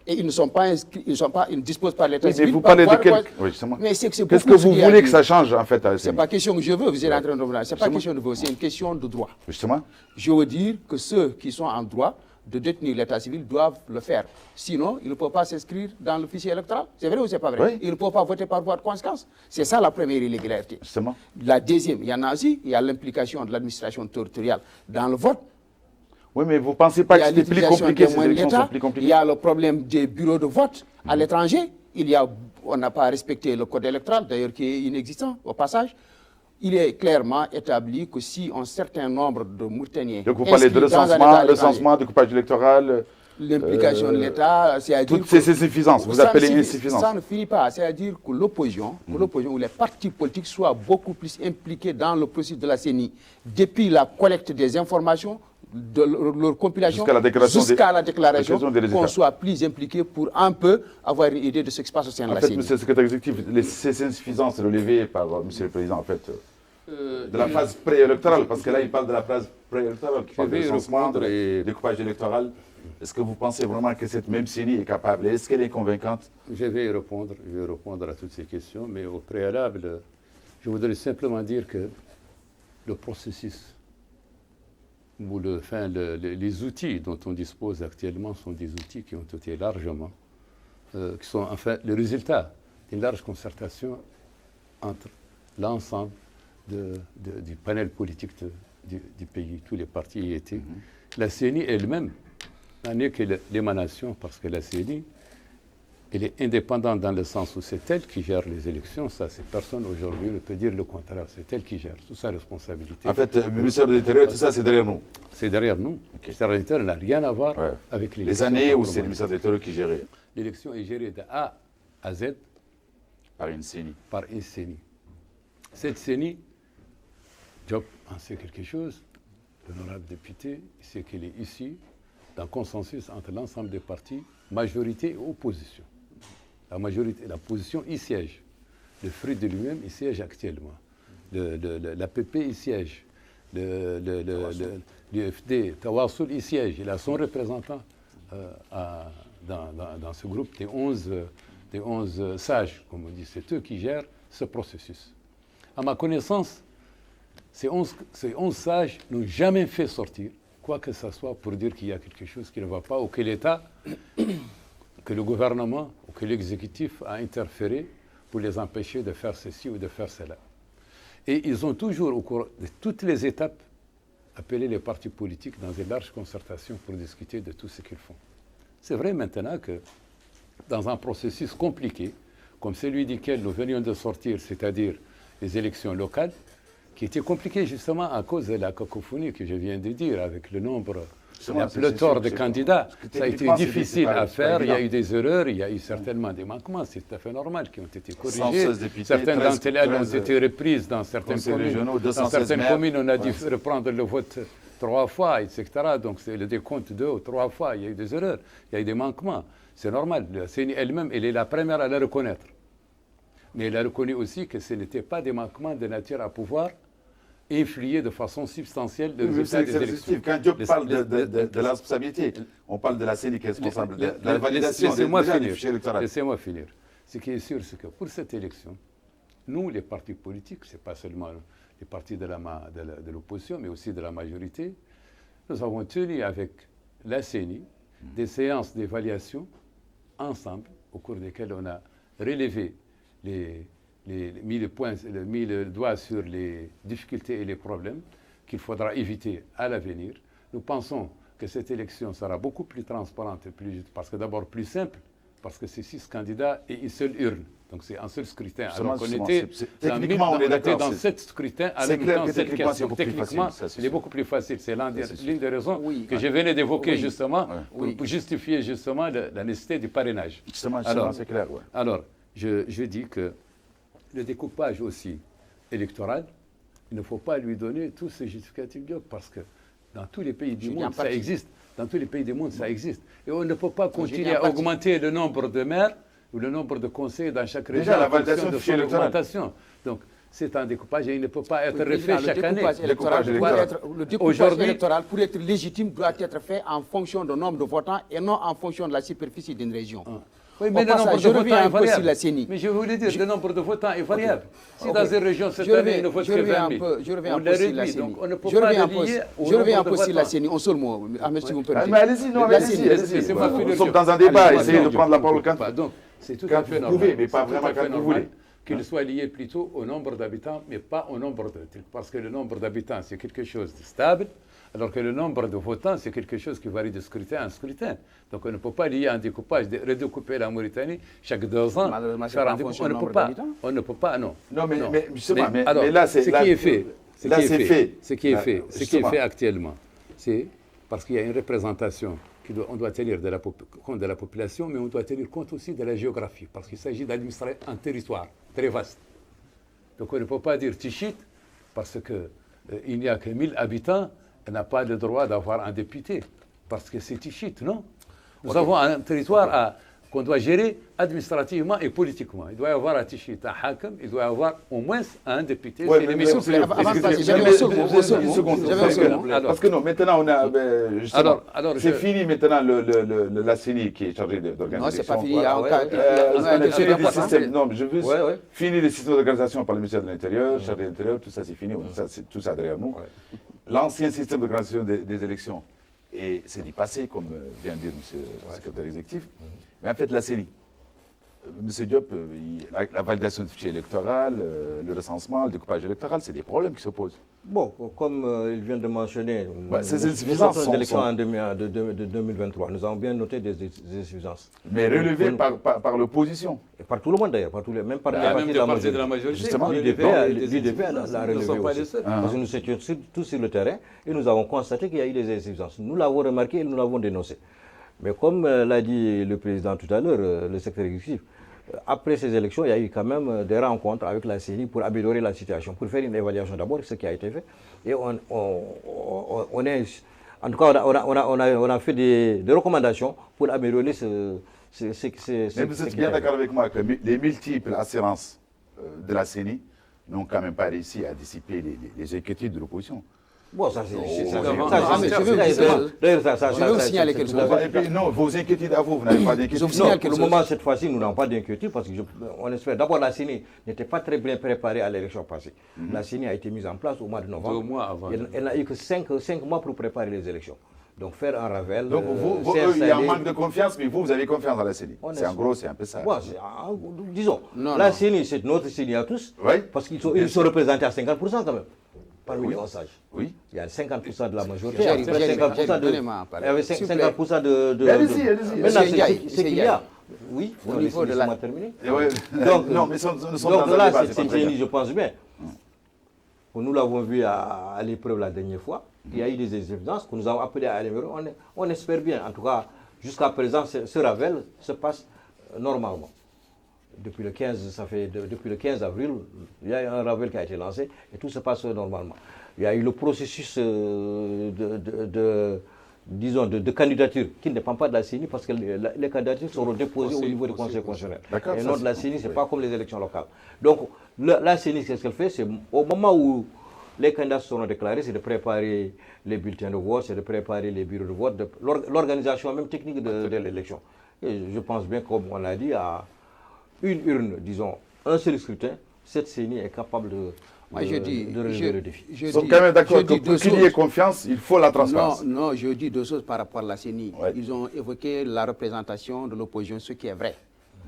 Et ils ne sont pas inscrits, ils ne disposent pas de l'état civil. Mais vous parlez de quel... Qu'est-ce que vous voulez que ça change en fait? Ce n'est pas question que je veux, vous êtes en train de revenir. Ce n'est pas question de vous, c'est une question de droit. Justement. Je veux dire que ceux qui sont en droit de détenir l'état civil doivent le faire. Sinon, ils ne peuvent pas s'inscrire dans le fichier électoral. C'est vrai ou c'est pas vrai? Oui. Ils ne peuvent pas voter par voie de conséquence. C'est ça la première irrégularité. Justement. La deuxième, il y en a aussi, il y a l'implication de l'administration territoriale dans le vote. Oui, mais vous ne pensez pas que c'est plus compliqué, ces élections sont plus compliquées? Il y a le problème des bureaux de vote à l'étranger. On n'a pas respecté le code électoral, d'ailleurs qui est inexistant au passage. Il est clairement établi que si un certain nombre de Mauritaniens... Donc vous parlez de recensement, de coupage électoral... L'implication de l'État, c'est-à-dire... Toutes ces insuffisances, vous appelez insuffisances. Ça ne finit pas, c'est-à-dire que l'opposition, ou les partis politiques soient beaucoup plus impliqués dans le processus de la CENI, depuis la collecte des informations, de leur compilation jusqu'à la déclaration, qu'on soit plus impliqué pour un peu avoir une idée de ce qui se passe au sein de la CENI. Monsieur le secrétaire exécutif, ces insuffisances relevées par Monsieur le Président, en fait, de la phase préélectorale, parce que là, il parle de la phase préélectorale, qui parle de recensement, de découpage électoral. Est-ce que vous pensez vraiment que cette même CENI est capable? Est-ce qu'elle est convaincante? Je vais répondre à toutes ces questions, mais au préalable, je voudrais simplement dire que le processus ou les outils dont on dispose actuellement sont des outils qui ont été largement, qui sont en fait le résultat d'une large concertation entre l'ensemble du panel politique du pays. Tous les partis y étaient. La CENI elle-même n'en est que l'émanation, parce que la CENI, elle est indépendante dans le sens où c'est elle qui gère les élections. Ça, c'est personne aujourd'hui ne peut dire le contraire. C'est elle qui gère. C'est sa responsabilité. En fait, le ministère de l'Intérieur, tout ça, c'est derrière nous. C'est derrière nous. Le ministère de l'Intérieur n'a rien à voir avec l'élection. Les années où c'est le ministère de l'Intérieur qui gérait. L'élection est gérée de A à Z par une CENI. Par une CENI. Cette CENI, Diop en sait quelque chose. L'honorable député, il sait qu'elle est ici, d'un consensus entre l'ensemble des partis, majorité et opposition. La majorité, la position y siège. Le fruit de lui-même, il siège actuellement. L'APP, il siège. L'UFD, Tawassoul, il siège. Il a son représentant dans ce groupe des 11 sages, comme on dit. C'est eux qui gèrent ce processus. À ma connaissance, ces 11 sages n'ont jamais fait sortir quoi que ce soit pour dire qu'il y a quelque chose qui ne va pas, ou que l'État, que le gouvernement ou que l'exécutif a interféré pour les empêcher de faire ceci ou de faire cela. Et ils ont toujours, au cours de toutes les étapes, appelé les partis politiques dans une large concertation pour discuter de tout ce qu'ils font. C'est vrai maintenant que dans un processus compliqué, comme celui duquel nous venions de sortir, c'est-à-dire les élections locales, qui était compliqué justement à cause de la cacophonie que je viens de dire, avec le nombre, la pléthore de candidats. Ça a été difficile à faire, il y a eu des erreurs, il y a eu certainement des manquements, c'est tout à fait normal, qui ont été corrigés. Certaines d'entre elles ont été reprises dans certaines communes. Dans certaines communes, on a dû reprendre le vote 3 fois, etc. Donc c'est le décompte 2 ou 3 fois, il y a eu des erreurs, il y a eu des manquements. C'est normal, la CENI elle-même, elle est la première à le reconnaître. Mais elle a reconnu aussi que ce n'était pas des manquements de nature à pouvoir influer de façon substantielle le résultat des élections. Quand Diop parle de la responsabilité, on parle de la CENI qui est responsable de la validation des fichiers électoraux. Laissez-moi finir. Ce qui est sûr, c'est que pour cette élection, nous, les partis politiques, ce n'est pas seulement les partis de l'opposition, mais aussi de la majorité, nous avons tenu avec la CENI des séances d'évaluation ensemble, au cours desquelles on a relevé mis le doigt sur les difficultés et les problèmes qu'il faudra éviter à l'avenir. Nous pensons que cette élection sera beaucoup plus transparente et plus juste, parce que d'abord plus simple parce que c'est 6 candidats et une seule urne. Donc c'est un seul scrutin. Justement, Alors qu'on justement, était, techniquement, on est d'accord, dans c'est- 7 scrutins à c'est même clair temps, que 7 techniquement, c'est questions. beaucoup plus Techniquement, facile, ça, c'est il est sûr. beaucoup plus facile. C'est l'une des raisons Oui. que je venais d'évoquer Oui. justement Ouais. pour justifier justement la nécessité du parrainage. Justement, Alors, c'est clair. Ouais. alors, je dis que le découpage aussi électoral, il ne faut pas lui donner tous ces justificatifs parce que dans tous les pays du Je dis en monde, ça partie. existe. Dans tous les pays du monde, ça existe. Et on ne peut pas dis continuer en à partie. augmenter le nombre de maires ou le nombre de conseillers dans chaque région Déjà, la en fonction validation de du son fichier électoral. augmentation. Donc, c'est un découpage et il ne peut pas être Oui, refait le chaque année. découpage électoral Découpage doit électoral. être- le découpage Aujourd'hui- électoral, pour être légitime, doit être fait en fonction du nombre de votants et non en fonction de la superficie d'une région. Oui, Au mais le passage, nombre je de reviens votants est un peu sur variable. la CENI. Mais je voulais dire, le nombre de votants est variable. Si Ok. dans une région, cette Je année, reviens- il ne vote je que reviens 20 un 000, peu- je reviens on un peu les sur réduit. la CENI. Donc, on ne peut Je pas reviens le un peu- lier au je reviens un nombre de peu sur la votants. CENI. Un seul mot. Ahmed, si vous me Ah, permettez. mais allez-y, non, La allez-y, CENI. allez-y. Laissez-moi Nous finir. sommes dans un débat, Allez, essayez de moi, prendre la parole pas. quand Donc, c'est tout quand à fait vous normal. pouvez, mais pas C'est tout vraiment à fait quand vous normal voulez. qu'il soit lié plutôt au nombre d'habitants, mais pas au nombre de trucs. Parce que le nombre d'habitants, c'est quelque chose de stable, alors que le nombre de votants, c'est quelque chose qui varie de scrutin en scrutin. Donc on ne peut pas lier un découpage, redécouper la Mauritanie chaque 2 ans. Malheureusement, c'est faire pas un en découpage. fonction On du ne peut nombre pas. d'habitants. On ne peut pas, non. Non, mais justement, mais alors, là, c'est ce là- qui est fait. Ce là, qui est c'est fait. fait. Ce qui est Là, fait. Ce qui est justement. fait actuellement, c'est parce qu'il y a une représentation. On doit tenir compte de la population, mais on doit tenir compte aussi de la géographie, parce qu'il s'agit d'administrer un territoire très vaste. Donc on ne peut pas dire Tichit, parce qu'il n'y a que 1000 habitants, on n'a pas le droit d'avoir un député, parce que c'est Tichit, non? Nous avons un territoire qu'on doit gérer administrativement et politiquement. Il doit y avoir à Tichit un hakem, il doit y avoir au moins un député. Ouais, c'est mais les s'il vous minimums. plaît, Avant de passer, excusez-moi, j'avais mais- un second, mais- un second. une seconde, J'avais un parce que- second. Parce que non, maintenant on a justement, Alors, c'est je- fini maintenant la CENI qui est chargée d'organiser. Non, c'est pas l'élection. fini. Il y a Voilà, encore- ouais, il y a- On a il y a- fini il y a- les systèmes. Non, mais je veux Ouais, ouais. finir les systèmes d'organisation par le ministère de l'Intérieur, chargé de l'Intérieur, tout ça c'est fini, tout ça derrière nous. L'ancien système d'organisation des élections, et c'est du passé, comme vient de dire M. le secrétaire exécutif, mais en fait la CENI. M. Diop, la validation du fichier électoral, le recensement, le découpage électoral, c'est des problèmes qui se posent. Bon, comme il vient de mentionner, ces nous insuffisances sortons sont- d'élections sont- en 2023. Nous avons bien noté des insuffisances. Mais relevés Pour- par l'opposition. Et par tout le monde d'ailleurs, même par les Même partis des de la partis de la majorité. majorité. Justement. qui L'UDP relevaient a des l'UDP insuffisances. l'a Ils ne relevé sont pas aussi. les seuls. Parce que nous étions tous sur le terrain et nous avons constaté qu'il y a eu des insuffisances. Nous l'avons remarqué et nous l'avons dénoncé. Mais comme l'a dit le président tout à l'heure, le secrétaire exécutif, après ces élections, il y a eu quand même des rencontres avec la CENI pour améliorer la situation, pour faire une évaluation d'abord, ce qui a été fait. Et on est, en tout cas, on a fait des recommandations pour améliorer ce Mais vous êtes bien d'accord avec moi que les multiples assurances de la CENI n'ont quand même pas réussi à dissiper les inquiétudes de l'opposition. Bon, ça c'est... Je vais vous signaler quelque chose. Et puis, non, vos inquiétudes à vous, vous n'avez pas Je d'inquiétudes. vous signale Non, pour quelque le chose. moment, cette fois-ci, nous n'avons pas d'inquiétude parce qu'on espère. D'abord, la CENI n'était pas très bien préparée à l'élection passée. La CENI a été mise en place au mois de novembre. 2 mois avant. Elle n'a eu que 5 mois pour préparer les élections. Donc, faire un ravel. Donc, vous, eux, il y a un manque de confiance, mais vous avez confiance dans la CENI. On C'est en gros, c'est un peu ça. Bon, disons, Non, la non. CENI, c'est notre CENI à tous. Oui. Parce qu'ils sont représentés à 50% quand même. Parmi les 11 sages. Oui. Il y a 50% de la majorité. J'arrive, après j'arrive, 50% j'arrive, de. donnez-moi un parler. Il y avait S'il vous 50% de. Mais allez-y, allez-y. Maintenant, Monsieur Ndiaye, c'est Monsieur qu'il y Ndiaye. a. Oui, Au niveau de la- laissez-moi terminer. Et ouais. Donc, non, mais nous sommes Donc dans un là, débat, c'est c'est une pas très CENI, grave. je pense bien. Nous l'avons vu à l'épreuve la dernière fois. Il y a eu des évidences que nous avons appelées à améliorer. On espère bien. En tout cas, jusqu'à présent, ce ravel se passe normalement. Depuis le 15 avril, il y a eu un ravel qui a été lancé et tout se passe normalement. Il y a eu le processus de candidature qui ne dépend pas de la CENI parce que les candidatures seront déposées au niveau du Conseil constitutionnel. D'accord, Et ça, non de c'est- la CENI, ce n'est oui. pas comme les élections locales. Donc, la CENI, qu'est-ce qu'elle fait? C'est au moment où les candidats seront déclarés, c'est de préparer les bulletins de vote, c'est de préparer les bureaux de vote, l'organisation même technique de l'élection. Et je pense bien, comme on l'a dit, à une urne, disons, un seul scrutin, cette CENI est capable de Moi, je dis, relever le défi. je Nous sommes dis- quand même d'accord je que dis pour deux qu'il y ait choses. confiance, il faut la transparence. Non, je dis deux choses par rapport à la CENI. Ouais. Ils ont évoqué la représentation de l'opposition, ce qui est vrai,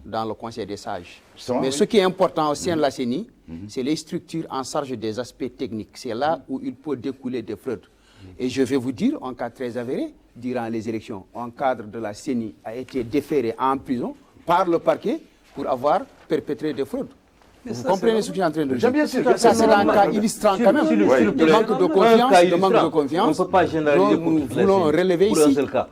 dans le Conseil des sages. Justement, Mais oui. ce qui est important au sein de la CENI, c'est les structures en charge des aspects techniques. C'est là où il peut découler des fraudes. Et je vais vous dire, un cas très avéré, durant les élections, un cadre de la CENI a été déféré en prison par le parquet pour avoir perpétré des fraudes. Vous comprenez ce que je suis en train de dire? Bien sûr, ça c'est un cas illustrant quand même. De manque de confiance, On ne peut pas généraliser pour nous toute la voulons CENI, relever pour un ici. seul cas.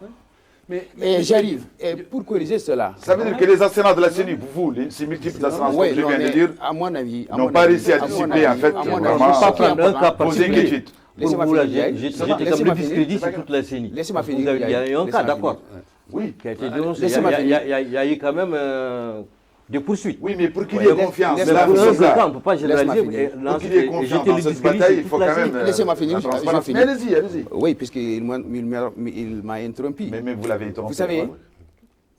Et j'arrive. Et pour corriger cela. Ça veut dire que les assénats de la CENI, vous, ces multiples assénats, comme je viens de dire, à mon avis, n'ont pas réussi à dissiper en fait vraiment vos inquiétudes. Laissez-moi Pour vous, là, finir. j'ai comme le discrédit sur toute la CENI. Laissez-moi Parce que finir. Il y a eu un cas, d'accord, Oui, qui a été dénoncé. Laissez-moi Il y a eu quand même des poursuites. oui, mais pour qu'il y ait confiance, laissez-moi là, Pour c'est un seul cas, on ça. ne peut pas généraliser. Pour qu'il y ait confiance dans cette bataille, il faut quand même. Laissez-moi finir, la transparence. je finis. Mais allez-y, allez-y. Oui, puisqu'il m'a interrompu. Mais vous l'avez interrompu. Vous savez,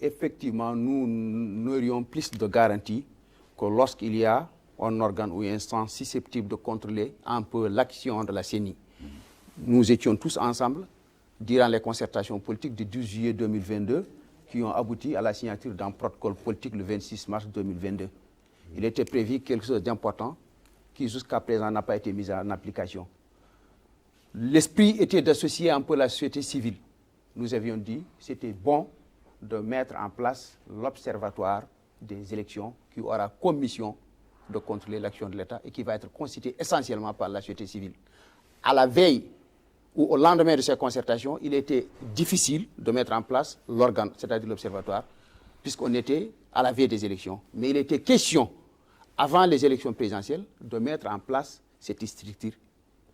effectivement, nous n'aurions plus de garantie que lorsqu'il y a un organe ou une instance susceptible de contrôler un peu l'action de la CENI. Nous étions tous ensemble durant les concertations politiques du 12 juillet 2022 qui ont abouti à la signature d'un protocole politique le 26 mars 2022. Il était prévu quelque chose d'important qui jusqu'à présent n'a pas été mis en application. L'esprit était d'associer un peu la société civile. Nous avions dit que c'était bon de mettre en place l'observatoire des élections qui aura comme mission de contrôler l'action de l'État et qui va être constitué essentiellement par la société civile. À la veille ou au lendemain de ces concertations, il était difficile de mettre en place l'organe, c'est-à-dire l'observatoire, puisqu'on était à la veille des élections. Mais il était question, avant les élections présidentielles, de mettre en place cette structure.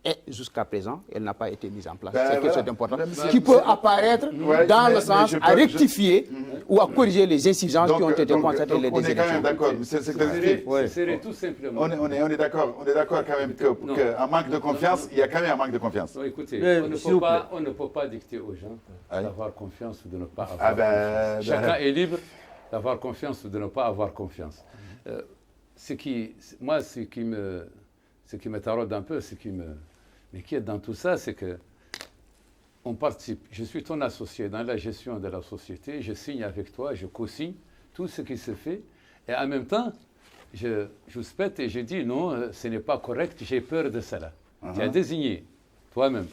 Et jusqu'à présent, elle n'a pas été mise en place. C'est quelque chose d'important qui peut apparaître dans le sens à rectifier ou à corriger les insuffisances qui ont été constatées les On est quand même d'accord, monsieur le secrétaire. C'est tout simplement. On est d'accord quand même qu'en manque de confiance, il y a quand même un manque de confiance. Non, écoutez, Mais, on ne peut pas dicter aux gens d'avoir confiance ou de ne pas avoir Ah ben, confiance. Chacun est libre d'avoir confiance ou de ne pas avoir confiance. Ce qui me taraude un peu, ce qui m'inquiète dans tout ça, c'est que on participe. Je suis ton associé dans la gestion de la société, je signe avec toi, je co-signe tout ce qui se fait, et en même temps, je spète et je dis non, ce n'est pas correct, j'ai peur de cela. Tu as désigné toi-même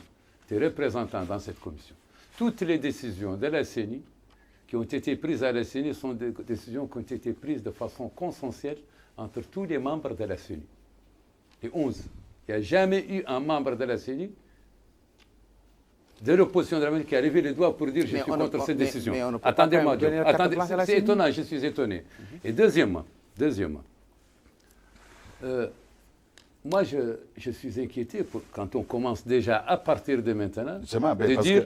tes représentants dans cette commission. Toutes les décisions de la CENI qui ont été prises à la CENI sont des décisions qui ont été prises de façon consensuelle entre tous les membres de la CENI. Les 11. Il n'y a jamais eu un membre de la CENI de l'opposition de la qui a levé les doigts pour dire je suis contre cette décision. Attendez-moi, attendez, c'est étonnant, je suis étonné. Et deuxièmement, moi je suis inquiété quand on commence déjà à partir de maintenant de dire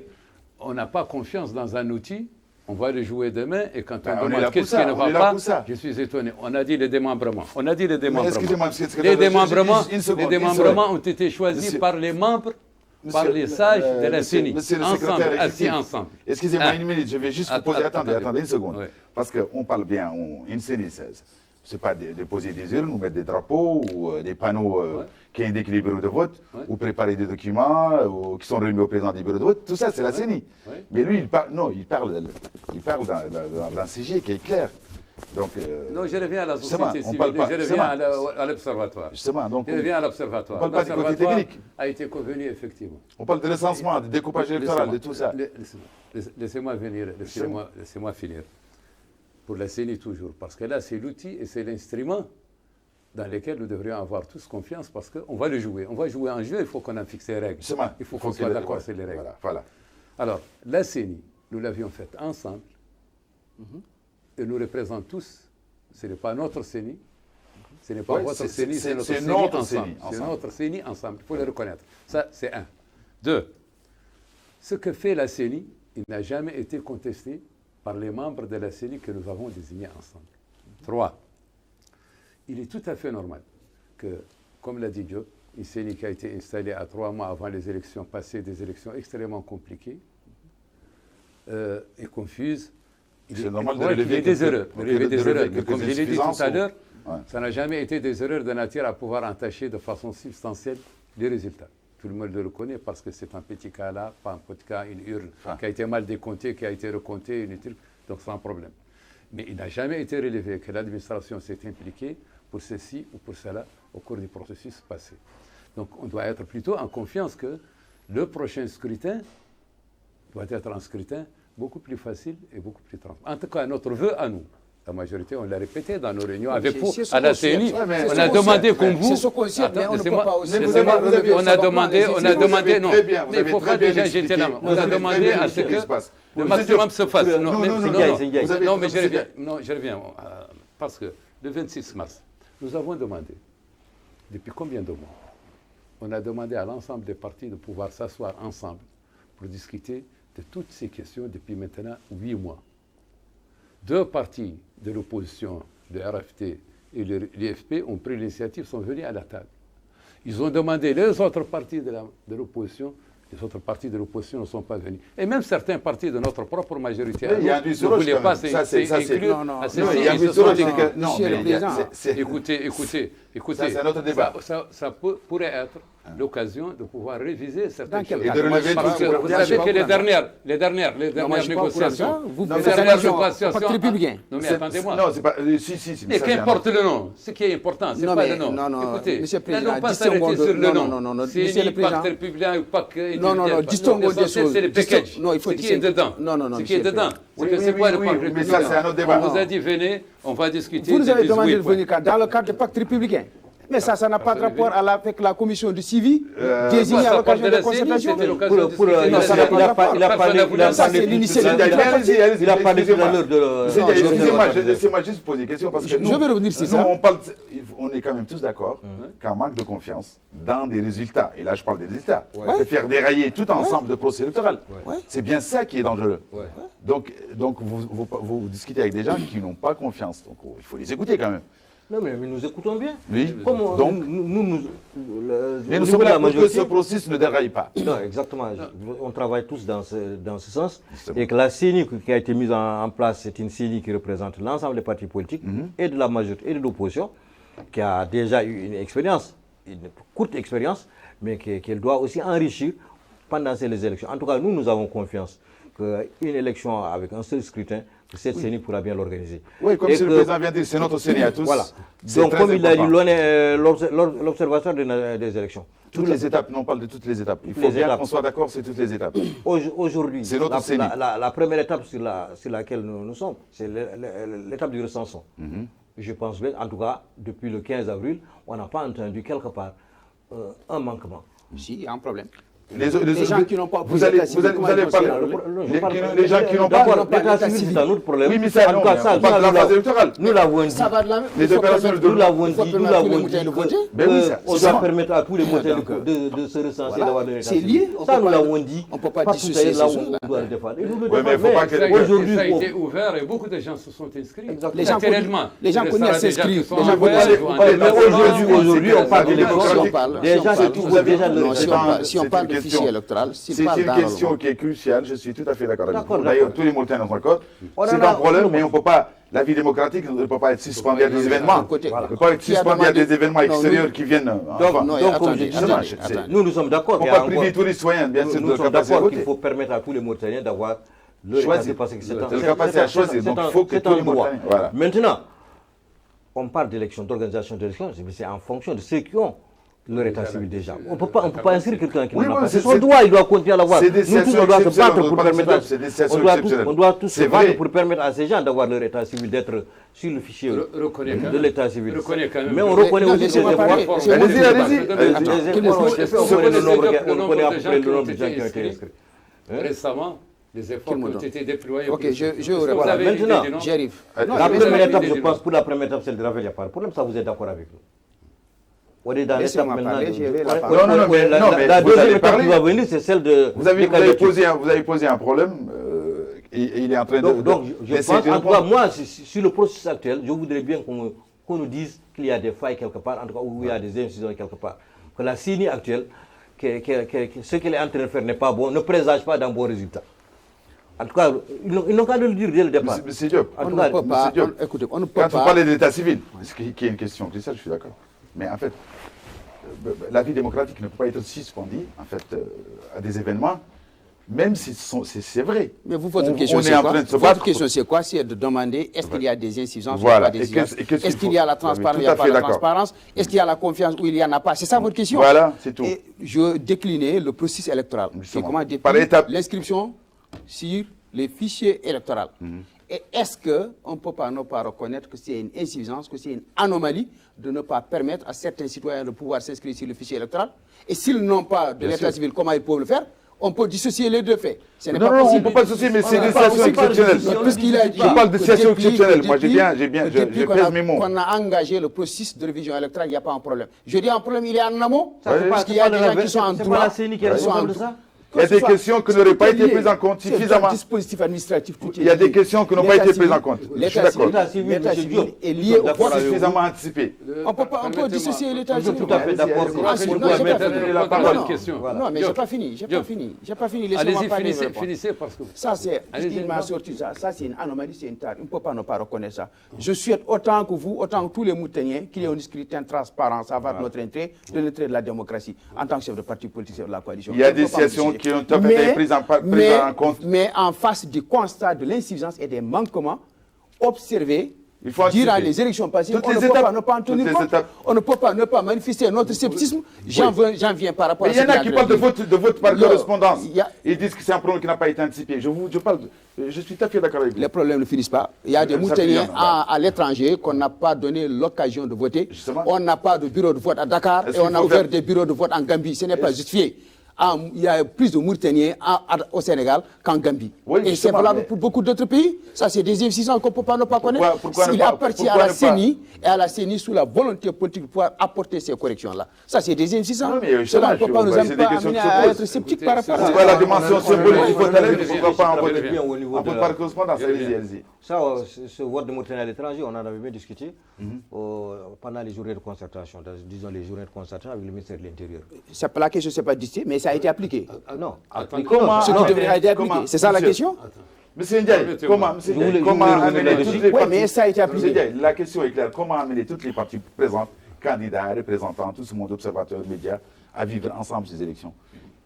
on n'a pas confiance dans un outil, on va le jouer demain et quand on demande qu'est-ce qui ne va pas, je suis étonné. On a dit les démembrements. Les démembrements ont été choisis par les membres, par les sages de la CENI, ensemble, assis ensemble. Excusez-moi une minute, je vais juste vous poser, attendez une seconde, parce qu'on parle bien, une CENI 16. Ce n'est pas déposer des urnes ou mettre des drapeaux ou des panneaux qui indiquent les bureaux de vote ou préparer des documents ou qui sont remis au président des bureaux de vote. Tout ça, c'est la CENI. Mais lui, il parle d'un CG qui est clair. Donc, non, je reviens à la société civile, je reviens à l'observatoire. Justement, donc, je reviens à l'observatoire. On parle pas du côté technique. A été convenu, effectivement. On parle de recensement, de découpage électoral, de tout ça. Laissez-moi finir. Pour la CENI toujours, parce que là, c'est l'outil et c'est l'instrument dans lequel nous devrions avoir tous confiance, parce qu'on va le jouer. On va jouer un jeu, il faut qu'on en fixe les règles. Il faut qu'on soit d'accord sur les règles. Voilà. Alors, la CENI, nous l'avions faite ensemble, et nous représente tous. Ce n'est pas notre CENI, ce n'est pas votre CENI, c'est notre CENI ensemble. C'est notre CENI ensemble, il faut le reconnaître. Ça, c'est un. Deux, ce que fait la CENI, il n'a jamais été contesté par les membres de la CENI que nous avons désignés ensemble. 3. Il est tout à fait normal que, comme l'a dit Diop, une CENI qui a été installée à 3 mois avant les élections passées, des élections extrêmement compliquées et confuses. C'est normal de relever des erreurs. Mais comme je l'ai dit tout à l'heure, ça n'a jamais été des erreurs de nature à pouvoir entacher de façon substantielle les résultats. Tout le monde le reconnaît parce que c'est un petit cas là, pas un petit cas, une urne qui a été mal décomptée, qui a été recomptée, donc sans problème. Mais il n'a jamais été relevé que l'administration s'est impliquée pour ceci ou pour cela au cours du processus passé. Donc on doit être plutôt en confiance que le prochain scrutin doit être un scrutin beaucoup plus facile et beaucoup plus transparent. En tout cas, notre vœu à nous, La majorité, on l'a répété dans nos réunions avec vous, c'est ce à la qu'on souhaite. CENI. Ouais, mais On c'est a ce qu'on demandé souhaite. comme vous. C'est ce qu'on souhaite, mais on ne peut laissez-moi- pas aussi- laissez-moi- Vous avez- on a demandé, non. très bien, vous Mais il ne avez faut très pas bien déjà jeter la main. expliqué. On a Vous avez demandé très bien à ce expliqué ce qui se que passe. le Vous maximum êtes- se fasse. Non, Non, non, mais- non, c'est non, Ndiaye, non. c'est Ndiaye. Vous avez- Non, mais je c'est- reviens. Non, je reviens. Parce que le 26 mars, nous avons demandé, depuis combien de mois, on a demandé à l'ensemble des partis de pouvoir s'asseoir ensemble pour discuter de toutes ces questions depuis maintenant 8 mois. 2 partis de l'opposition, le RFT et l'IFP, ont pris l'initiative, sont venus à la table. Ils ont demandé les autres partis de l'opposition. Les autres partis de l'opposition ne sont pas venus. Et même certains partis de notre propre majorité Mais il y a un ne bureau, voulaient quand pas même. Ça, c'est- s'inclure Non, non, à ces non, il y a un ils se bureau, sont c'est dit- que- non, Monsieur mais le il y a- Président. Écoutez. Ça, c'est un autre débat. Ça pourrait être l'occasion de pouvoir réviser Dans certaines quel choses. Et de relever Parce tout que ce vous que- savez je que suis les pas dernières Non, moi, je suis pas au courant de ça. négociations, Vous les faites dernières allusion au négociations. pacte républicain. Non, mais C'est- attendez-moi. Non, c'est pas. Si. Mais ça, c'est un qu'importe autre- le nom, ce qui est important, c'est Non, pas mais- le nom. non, non, Écoutez, Monsieur le Président, n'allons pas distinguons s'arrêter de- sur le non, nom. non, non, non, C'est Monsieur le ni pacte Président. républicain ou pacte Non, non, individuel. distinguons des L'essentiel, choses. c'est le package. Non, il faut ce qui est distinguer. dedans. Non, non, non, Ce qui est monsieur le dedans. Président. C'est que Oui, c'est oui, quoi le oui, pacte oui, mais républicain? ça, c'est un autre débat. On vous a dit, venez, on va discuter. Vous nous de avez 18 demandé de points. venir dans le cadre du pacte républicain. Mais ça n'a pas de rapport avec la commission de suivi désignée à Ça l'occasion de des la CENI, concertations. c'était l'occasion de Pour- discuter. non, ça n'a pas de rapport. il a parlé Ça, c'est l'initiative. Allez-y, Il a parlé tout à l'heure de... Monsieur Non, Ndiaye, je- excusez-moi, laissez-moi juste poser une question parce que Je nous, vais revenir sur nous, ça. on est quand même tous d'accord qu'un manque de confiance dans des résultats, et là je parle des résultats, de faire dérailler tout ensemble de procès électoral. Ouais. C'est bien ça qui est dangereux. Ouais. Donc vous discutez avec des gens qui n'ont pas confiance. Donc il faut les écouter quand même. Non, mais nous écoutons bien. Oui. Comme Donc, mais nous sommes là pour que ce processus ne déraille pas. Non, exactement. On travaille tous dans ce sens. C'est Et que la CENI qui a été mise en place, c'est une CENI qui représente l'ensemble des partis politiques et de la majorité et de l'opposition, qui a déjà eu une expérience, une courte expérience, mais qu'elle doit aussi enrichir pendant ces élections. En tout cas, nous avons confiance qu'une élection avec un seul scrutin, que cette CENI pourra bien l'organiser. Oui, comme Et si le que- président vient de dire, c'est notre CENI à tous. Voilà. C'est Donc, très comme il a dit, important. l'on est l'observateur des élections. Toutes les étapes, non, on parle de toutes les étapes. Il Toutes faut les bien étapes. qu'on soit d'accord sur toutes les étapes. Aujourd'hui, C'est notre CENI. la première étape sur laquelle nous sommes, c'est l'étape du recensement. Je pense bien, en tout cas, depuis le 15 avril, on n'a pas entendu quelque part un manquement. Si, il y a un problème. Les gens qui n'ont pas vous allez parler. Les gens qui n'ont pas. D'abord, l'état civil, c'est un autre problème. Oui, mais ça, En non, tout cas, mais ça, on parle de la phase électorale. nous l'avons dit. Ça va de la même. Les opérations de Nous l'avons Il faut dit, permettre à tous les moutins de voter. Ben oui, ça, on c'est doit ça. permettre à tous les moutins Donc, de se recenser, voilà. d'avoir de l'état C'est civil. lié, on Ça, peut nous pas- l'avons dit. on peut pas Partout dissocier là où ces on choses-là. doit le défendre. Et nous le Ouais, mais défendons. faut pas que- Ça a été- Aujourd'hui, ça a on- été ouvert et beaucoup de gens se sont inscrits. Exactement. Les gens Naturellement. les gens Il connaissent restera des gens s'inscrivent. qui sont Les gens en voyage connaissent- ou en Mais déplacement. aujourd'hui, on parle La vie d'élection. démocratique, Des gens parle- qui vous ont avez- déjà non, le c'est si on une parle de question. fichier électoral, s'il C'est parle une dans question le- qui est cruciale, je suis tout à fait d'accord avec D'accord, vous. D'ailleurs, d'accord. tous les Moultins sont d'accord. On en C'est a- un problème, tout le mais on ne peut pas. La vie démocratique ne peut pas être suspendue à des événements. côté. On ne peut pas être Qui a suspendue à demandé- des événements Non, extérieurs nous- qui viennent. Donc, enfin, non, comme attendez, je dis, attendez, attendez. nous sommes d'accord. on ne qu'il peut y a pas priver encore- tous les citoyens, bien sûr, Nous de sommes capacité à d'accord qu'il voter. faut permettre à tous les Mauritaniens d'avoir leur Choisir. état, parce que c'est un- De capacité à choisir. Donc, il faut que c'est tous un les droit. Mauritaniens. Voilà. Maintenant, on parle d'élection, d'organisation d'élection, mais c'est en fonction de ceux qui ont leur état civil déjà. On ne peut pas inscrire quelqu'un qui Oui, n'en a oui, pas. c'est- C'est son droit, il doit continuer à l'avoir. c'est des Nous tous, situations on doit se exceptionnelles, battre on pour parle permettre à... c'est des situations On doit exceptionnelles. tous se C'est battre vrai. pour permettre à ces gens d'avoir leur état civil, d'être sur le fichier Reconnaît quand de même. l'état civil. Reconnaît quand même. Mais on Mais- reconnaît non, aussi laissez-moi des parler. efforts. Laissez-moi Allez-y, allez-y. Attends, Allez-y. des efforts, Qu'il me faut- on il connaît faut- le nombre prenons de nombre de gens qui ont de gens qui ont été été inscrits. Récemment, les efforts qui ont été déployés. Ok, je Est-ce que vous vous avez réponds. l'idée du nom? J'arrive. Allez. Non, La mais- première mais- étape, je mais- pense, pour la première étape, c'est le Ravel, il n'y a pas de problème, ça vous êtes d'accord avec nous. On est dans l'étape Laissez-moi maintenant. parler, je vais la Ouais, parler. ouais, Non, non, ouais, mais- la- non, mais la vous deuxième allez étape parler. qui va venir, c'est celle de. Vous avez des candidatures. posé un problème et il est en train de. Donc, je d'essayer pense, de en tout cas, répondre. moi, sur le processus actuel, je voudrais bien qu'on nous dise qu'il y a des failles quelque part, en tout cas, où il y a des incisions quelque part. Que la CENI actuelle, ce qu'elle est en train de faire n'est pas bon, ne présage pas d'un bon résultat. En tout cas, ils n'ont qu'à le dire dès le départ. Monsieur Diop, En On tout ne cas, peut pas. Monsieur Diop, Écoutez, on ne peut quand vous pas. parlez de l'état civil, ce qui est une question cruciale, je suis d'accord. Mais en fait, la vie démocratique ne peut pas être suspendue en fait, à des événements, même si c'est vrai. Mais vous, votre On- question, on est c'est en quoi? train de se Votre battre. question, c'est quoi? C'est de demander est-ce qu'il y a des insuffisances Voilà. ou pas des Et insuffisances? qu'est-ce qu'il Est-ce qu'il y a la faut? Vous avez transparence ou il n'y tout a à pas fait la d'accord. transparence? Est-ce qu'il y a la confiance ou il n'y en a pas? C'est ça votre question? Voilà, c'est tout. Et je déclinais le processus électoral. C'est Justement. comment depuis Par étapes. l'inscription sur les fichiers électoraux. Et est-ce qu'on ne peut pas ne pas reconnaître que c'est une insuffisance, que c'est une anomalie de ne pas permettre à certains citoyens de pouvoir s'inscrire sur le fichier électoral? Et s'ils n'ont pas de l'état civil, comment ils peuvent le faire? On peut dissocier les deux faits. Non, on ne peut pas dissocier, mais c'est des situations exceptionnelles. Je parle de situations exceptionnelles. Moi, je pèse mes mots. Qu'on a engagé le processus de révision électorale, il n'y a pas un problème. Je dis un problème, il est en amont, parce qu'il y a des gens qui sont en droit. C'est pas la CENI qui est responsable de ça? Il y a des questions qui n'auraient pas été prises en compte suffisamment. Le dispositif administratif, tout il y a des questions qui n'ont pas été prises en compte. L'état civil est lié au droit suffisamment anticipé. On peut dissocier l'état civil. Je suis tout à fait d'accord. Non, mais j'ai pas fini. Laissez-moi parler. Finissez parce que... Ça, c'est il m'a sorti ça. Ça, c'est une anomalie, c'est une tare. On ne peut pas ne pas reconnaître ça. Je souhaite autant que vous, autant que tous les Mauritaniens, qu'il y ait un scrutin transparent, ça va de notre intérêt, de l'intérêt de la démocratie, en tant que chef de parti politique de la coalition. Il y a des situations qui ont été prises en compte. Mais en face du constat de l'insuffisance et des manquements observés durant les élections passées, on ne peut pas ne pas en tenir compte. On ne peut pas ne pas manifester notre scepticisme. J'en viens par rapport à ce qu'il y en a qui parlent de vote par correspondance. Ils disent que c'est un problème qui n'a pas été anticipé. Je suis tout à fait d'accord avec vous. Les problèmes ne finissent pas. Il y a des Mauritaniens à l'étranger qu'on n'a pas donné l'occasion de voter. On n'a pas de bureau de vote à Dakar et on a ouvert des bureaux de vote en Gambie. Ce n'est pas justifié. Il y a plus de Mauritaniens au Sénégal qu'en Gambie. Oui, et c'est valable pour beaucoup d'autres pays. Ça, c'est des insuffisants qu'on ne peut pas ne pas connaître. Il appartient à la CENI et à la CENI sous la volonté politique de pouvoir apporter ces corrections-là. Ça, c'est des insuffisants. Cela ne peut pas nous amener à être sceptiques par rapport à ça. Pourquoi la dimension symbolique du vote à l'aide ne pourra pas en voter en vote par correspondance? Ça, ce vote de Mauritanie à l'étranger, on en avait bien discuté pendant les journées de concertation, disons les journées de concertation avec le ministère de l'Intérieur. C'est pas la question, c'est pas discuté, mais ça a été appliqué. Non, comment ce qui devrait être appliqué. C'est ça la question? Monsieur Ndiaye, comment amener toutes les parties? Mais ça a été appliqué. La question est claire. Comment amener toutes les parties présentes, candidats, représentants, tout ce monde, observateurs, médias, à vivre ensemble ces élections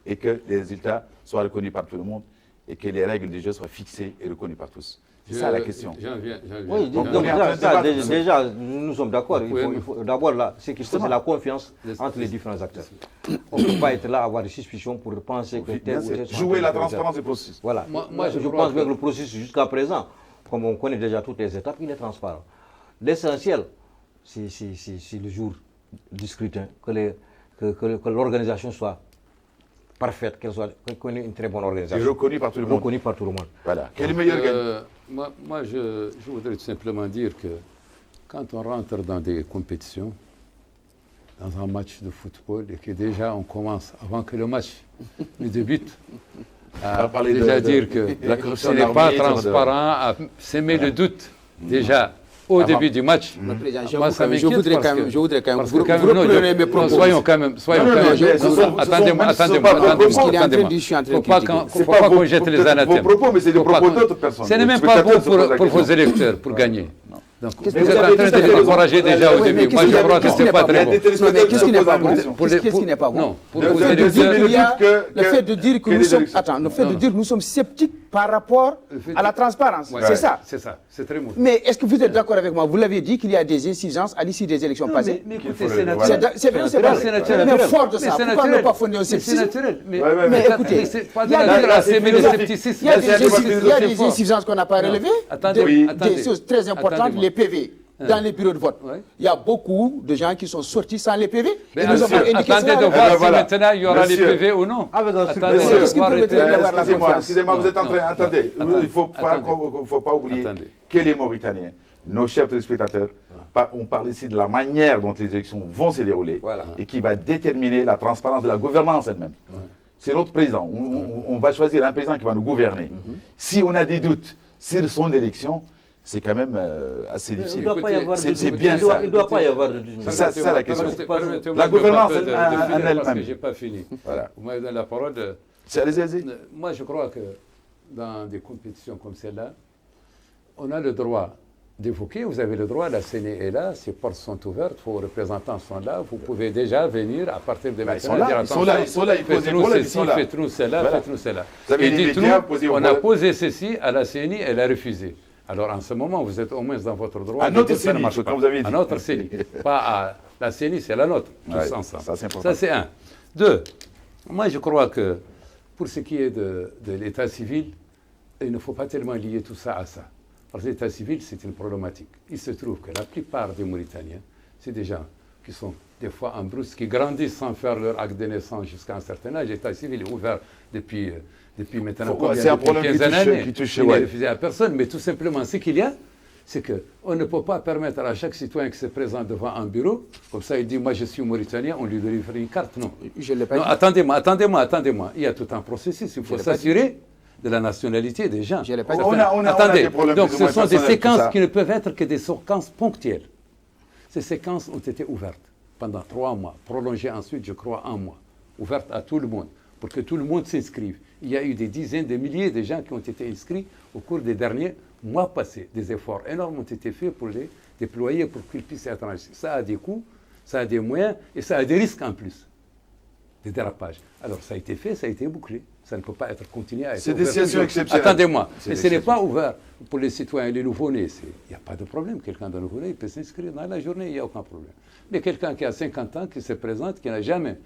et que les résultats soient reconnus par tout le monde et que les règles du jeu soient fixées et reconnues par tous? C'est ça la question. Oui, donc déjà, nous sommes d'accord. D'abord, là, ce qu'il faut, c'est la confiance entre les différents acteurs. On ne peut pas être là, avoir des suspicions pour penser que tel ou tel... Jouer la transparence du processus. Voilà. Moi, je pense que le processus, jusqu'à présent, comme on connaît déjà toutes les étapes, il est transparent. L'essentiel, c'est le jour du scrutin, que l'organisation soit parfaite, qu'on ait une très bonne organisation. Et reconnue par tout le monde. Reconnue par tout le monde. Voilà. Quel est le meilleur gagnant? Moi, je voudrais tout simplement dire que quand on rentre dans des compétitions, dans un match de football, et que déjà on commence, avant que le match ne débute, à déjà dire que ce n'est pas transparent, à s'aimer le doute, déjà au début du match. Moi, ça m'inquiète. Je voudrais quand même vous reprenez mes propos. Soyons quand même. Attendez-moi. Il ne faut pas qu'on jette les anathèmes. Vos propos, mais c'est des propos d'autres personnes. Ce n'est même pas bon pour vos électeurs, pour gagner. Donc, vous êtes en train de les encourager déjà au début. Moi, je crois que ce n'est pas très bon. Qu'est-ce qui n'est pas bon? Qu'est-ce qui n'est pas bon? Non, pour vos électeurs. Le fait de dire que nous sommes... Attends, le fait de dire que nous sommes sceptiques par rapport à la transparence. C'est ça. C'est ça, c'est très mauvais. Mais est-ce que vous êtes d'accord avec moi? Vous l'avez dit qu'il y a des insuffisances à l'issue des élections passées. Mais écoutez, c'est naturel. C'est vrai ou c'est pas vrai? Mais fort de ça, pourquoi ne pas fonder un scepticisme? C'est naturel. Mais écoutez, il y a des insuffisances qu'on n'a pas relevées, des choses très importantes, les PV. Dans les bureaux de vote. Il y a beaucoup de gens qui sont sortis sans les PV. Et nous avons indiqué attendez de voir si maintenant il y aura les PV ou non. Excusez-moi, vous êtes en train... Attendez, il ne faut pas oublier que les Mauritaniens, nos chers téléspectateurs, on parle ici de la manière dont les élections vont se dérouler et qui va déterminer la transparence de la gouvernance elle-même. C'est notre président. On va choisir un président qui va nous gouverner. Si on a des doutes sur son élection, c'est quand même assez difficile. C'est bien ça. Il ne doit pas y avoir de... C'est ça la question. La gouvernance en elle-même. Parce que je n'ai pas fini. Voilà. Vous m'avez donné la parole. Allez-y. Moi, je crois que dans des compétitions comme celle-là, on a le droit d'évoquer. Vous avez le droit, la CENI est là, ses portes sont ouvertes, vos représentants sont là. Vous pouvez déjà venir à partir de maintenant dire attention, faites-nous ceci, faites-nous cela, faites-nous cela. Et dites-nous, on a posé ceci à la CENI, elle a refusé. Alors, en ce moment, vous êtes au moins dans votre droit. À notre CENI, comme vous avez dit. À notre CENI. Pas à la CENI, c'est la nôtre. Tous ensemble. Ça, c'est important. Ça, c'est un. Deux, moi, je crois que pour ce qui est de l'état civil, il ne faut pas tellement lier tout ça à ça. Parce que l'état civil, c'est une problématique. Il se trouve que la plupart des Mauritaniens, c'est des gens qui sont des fois en brousse, qui grandissent sans faire leur acte de naissance jusqu'à un certain âge. L'état civil est ouvert depuis maintenant. C'est un problème qui touche Il n'est refusé à personne, mais tout simplement, ce qu'il y a, c'est qu'on ne peut pas permettre à chaque citoyen qui se présente devant un bureau, comme ça il dit, moi je suis Mauritanien, on lui délivre une carte. Non. Je l'ai pas dit. Attendez-moi. Il y a tout un processus. Il faut s'assurer de la nationalité des gens. Je l'ai pas dit. Attendez, donc ce sont des séquences qui ne peuvent être que des séquences ponctuelles. Ces séquences ont été ouvertes pendant 3 mois, prolongées ensuite, je crois, 1 mois, ouvertes à tout le monde, pour que tout le monde s'inscrive. Il y a eu des dizaines de milliers de gens qui ont été inscrits au cours des derniers mois passés. Des efforts énormes ont été faits pour les déployer, pour qu'ils puissent être enregistrés. Ça a des coûts, ça a des moyens et ça a des risques en plus, des dérapages. Alors ça a été fait, ça a été bouclé. Ça ne peut pas être continué à être ouvert. C'est des situations exceptionnelles. Attendez-moi, mais ce n'est pas ouvert pour les citoyens et les nouveau-nés. Il n'y a pas de problème. Quelqu'un de nouveau-né, il peut s'inscrire dans la journée, il n'y a aucun problème. Mais quelqu'un qui a 50 ans, qui se présente, qui n'a jamais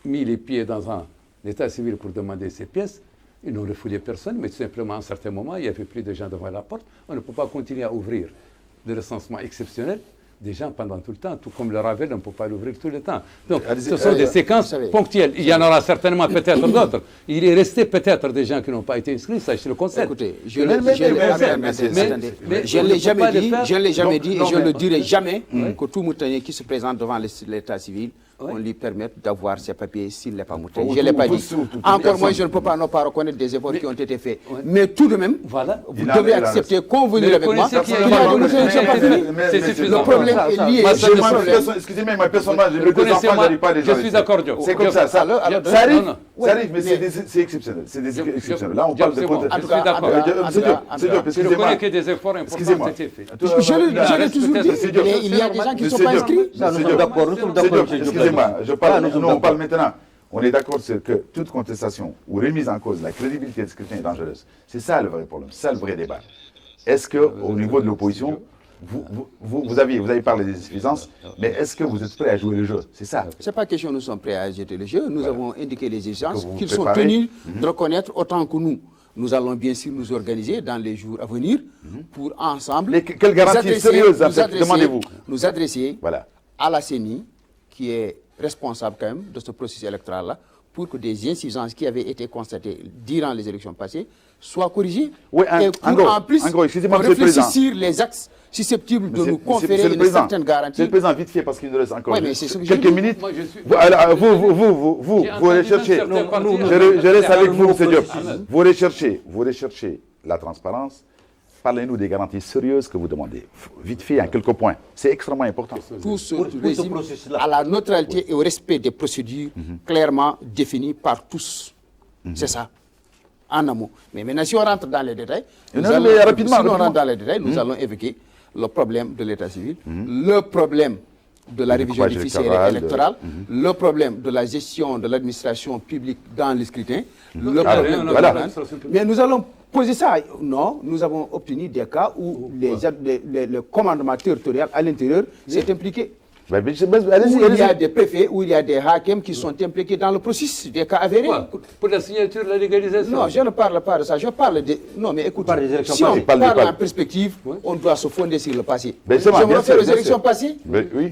mis les pieds dans un état civil pour demander ses pièces, ils n'ont refoulé personne, mais tout simplement, à un certain moment, il n'y avait plus de gens devant la porte. On ne peut pas continuer à ouvrir des recensements exceptionnels des gens pendant tout le temps, tout comme le Ravel, on ne peut pas l'ouvrir tout le temps. Donc, ce sont des séquences ponctuelles. Il y en aura certainement peut-être d'autres. Il est resté peut-être des gens qui n'ont pas été inscrits, ça je le concède. Écoutez, je ne l'ai jamais dit, et je ne le dirai jamais que tout Mauritanie qui se présente devant l'état civil, on lui permette d'avoir ses papiers s'il n'est pas Mauritanie. Je ne l'ai pas dit. Encore moins, je ne peux pas non pas reconnaître des efforts qui ont été faits. Mais tout de même, vous devez accepter, convenir avec moi, qu'il y a des Mauritaniens qui ne sont pas venus. Le problème est lié. Excusez-moi, moi personnellement, j'ai deux enfants, je n'arrive pas à les Je suis d'accord, c'est comme ça. Ça arrive, mais c'est exceptionnel. C'est des exceptionnels. Là, on parle de... Je suis d'accord. Je reconnais que des efforts importants ont été faits. Je l'ai toujours dit. Il y a des gens qui ne sont pas inscrits. Nous sommes d'accord. Excusez-moi, on parle maintenant. On est d'accord sur que toute contestation ou remise en cause de la crédibilité du scrutin est dangereuse. C'est ça le vrai problème, c'est ça le vrai débat. Est-ce qu'au niveau de l'opposition, vous avez parlé des insuffisances, mais est-ce que vous êtes prêts à jouer le jeu? C'est ça. Ce n'est pas question, nous sommes prêts à jouer le jeu. Nous avons indiqué les exigences qu'ils sont tenus de reconnaître autant que nous. Nous allons bien sûr nous organiser dans les jours à venir pour ensemble. Quelle garantie sérieuse demandez-vous? Nous adresser à la CENI, qui est responsable quand même de ce processus électoral-là, pour que des insuffisances qui avaient été constatées durant les élections passées soient corrigées. Oui, en plus, réfléchir sur les axes susceptibles de nous conférer une certaine garantie. C'est le président, vite fait, parce qu'il nous reste encore quelques minutes. Vous recherchez, je reste avec vous, M. Diop. Vous recherchez la transparence. Parlez-nous des garanties sérieuses que vous demandez. Vite fait, en quelques points. C'est extrêmement important. Tout se résume à la neutralité et au respect des procédures clairement définies par tous. C'est ça, en amont. Mais maintenant, si on rentre dans les détails, nous allons évoquer le problème de l'état civil, le problème de la révision du fichier électoral, le problème de la gestion de l'administration publique dans les scrutins, le problème mais nous allons poser ça. Non, nous avons obtenu des cas où le commandement territorial à l'intérieur s'est impliqué. Où il y a des préfets, où il y a des hakims qui sont impliqués dans le processus, des cas avérés. Pour la signature de la légalisation? Non, je ne parle pas de ça. Je parle de... Non, mais écoutez, si on parle en perspective, on doit se fonder sur le passé. Je me refais aux élections passées.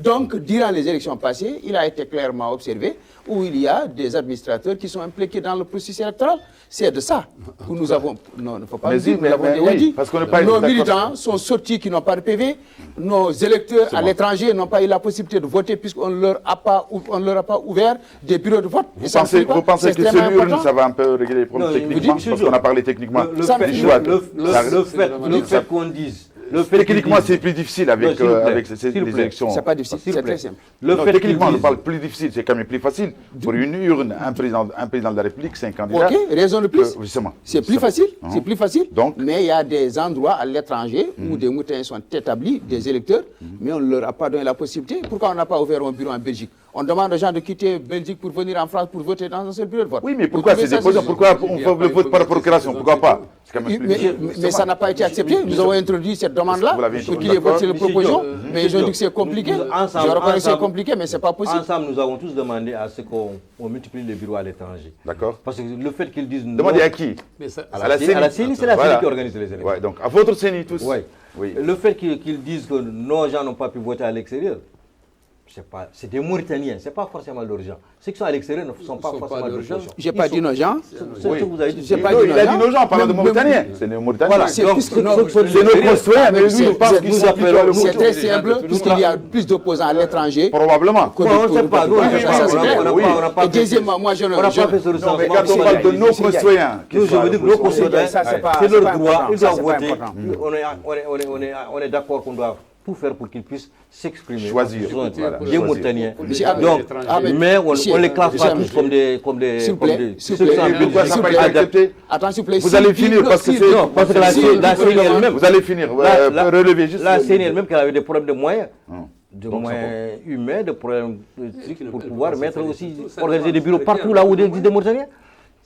Donc, durant les élections passées, il a été clairement observé où il y a des administrateurs qui sont impliqués dans le processus électoral. C'est de ça que nous avons... Non, il ne faut pas le dire, nous l'avons déjà dit. Nos militants sont sortis qui n'ont pas de PV. Nos électeurs à l'étranger n'ont pas eu la possibilité de voter puisqu'on ne leur a pas ouvert des bureaux de vote. Vous pensez que celui-là, ça va un peu régler les problèmes techniquement? Parce qu'on a parlé techniquement. Le fait qu'on dise... Techniquement, c'est plus difficile avec les élections. C'est pas difficile, c'est très simple. Techniquement, on parle plus difficile, c'est quand même plus facile. Pour une urne, un président de la République, c'est un candidat. Ok, raison de plus. C'est plus facile, c'est plus facile. Mais il y a des endroits à l'étranger où des moutons sont établis, des électeurs, mais on ne leur a pas donné la possibilité. Pourquoi on n'a pas ouvert un bureau en Belgique? On demande aux gens de quitter Belgique pour venir en France pour voter dans un seul bureau de vote. Oui, mais pourquoi ces dépositions? Pourquoi on fait le vote par procuration? Pourquoi pas? Mais ça n'a pas été accepté. Nous avons introduit cette demande-là pour qu'il y ait voté la proposition. Mais ils ont dit que c'est compliqué. Je reconnais que c'est compliqué, mais ce n'est pas possible. Ensemble, nous avons tous demandé à ce qu'on multiplie les bureaux à l'étranger. D'accord. Parce que le fait qu'ils disent non... Demandez à qui? À la CENI, c'est la CENI qui organise les élections. Ouais, donc à votre CENI tous. Ouais. Oui. Le fait qu'ils disent que nos gens n'ont pas pu voter à l'extérieur, c'est des Mauritaniens, ce n'est pas forcément leurs gens. Ceux qui sont à l'extérieur ne sont pas forcément leurs gens. Je n'ai pas dit nos gens. Il a dit nos gens en parlant de Mauritaniens. C'est les Mauritaniens. Voilà, c'est nos concitoyens, mais lui, il pense qu'ils s'appellent. C'est très simple, puisqu'il y a plus d'opposants à l'étranger. Probablement. On ne sait pas. Et deuxièmement, moi je ne... On n'a pas fait ce recensement. Mais quand on parle de nos concitoyens, je veux dire, nos concitoyens, c'est leur droit, ils doivent voter. On est d'accord qu'on doit tout faire pour qu'ils puissent s'exprimer. Choisir. Des Mauritaniens. Donc, mais on ne les classe pas tous comme des... S'il vous plaît. Pourquoi ça n'a pas été accepté? Attends, s'il vous plaît. Vous allez finir parce que c'est... Non, parce que la CENI elle-même... Vous allez finir. Relevez juste. La CENI elle-même, qu'elle avait des problèmes de moyens. De moyens humains, de problèmes pour pouvoir mettre aussi, organiser des bureaux partout là où il existe des Mauritaniens.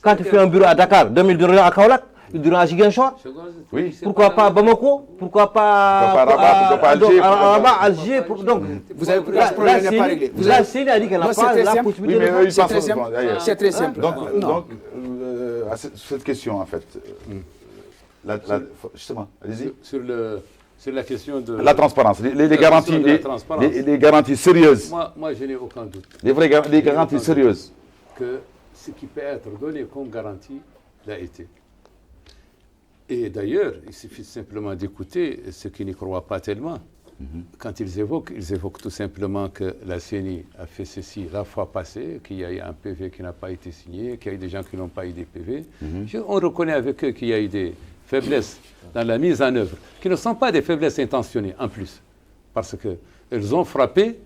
Quand tu fais un bureau à Dakar, 2000 diront à Kaolack, ils diront à Ziguinchor. Oui. Pourquoi pas à Bamako? Pourquoi pas à Alger? Donc, vous avez pris ce problème n'est pas réglé. La CENI a dit qu'elle n'a pas la possibilité de faire. C'est très simple. Donc, à cette question, en fait, justement, allez-y. Sur la question de... La transparence, les garanties, les garanties sérieuses. Moi, je n'ai aucun doute. Les garanties sérieuses. Que ce qui peut être donné comme garantie l'a été. Et d'ailleurs, il suffit simplement d'écouter ceux qui n'y croient pas tellement. Quand ils évoquent tout simplement que la CENI a fait ceci la fois passée, qu'il y a eu un PV qui n'a pas été signé, qu'il y a eu des gens qui n'ont pas eu des PV. On reconnaît avec eux qu'il y a eu des faiblesses dans la mise en œuvre, qui ne sont pas des faiblesses intentionnées en plus, parce qu'elles ont frappé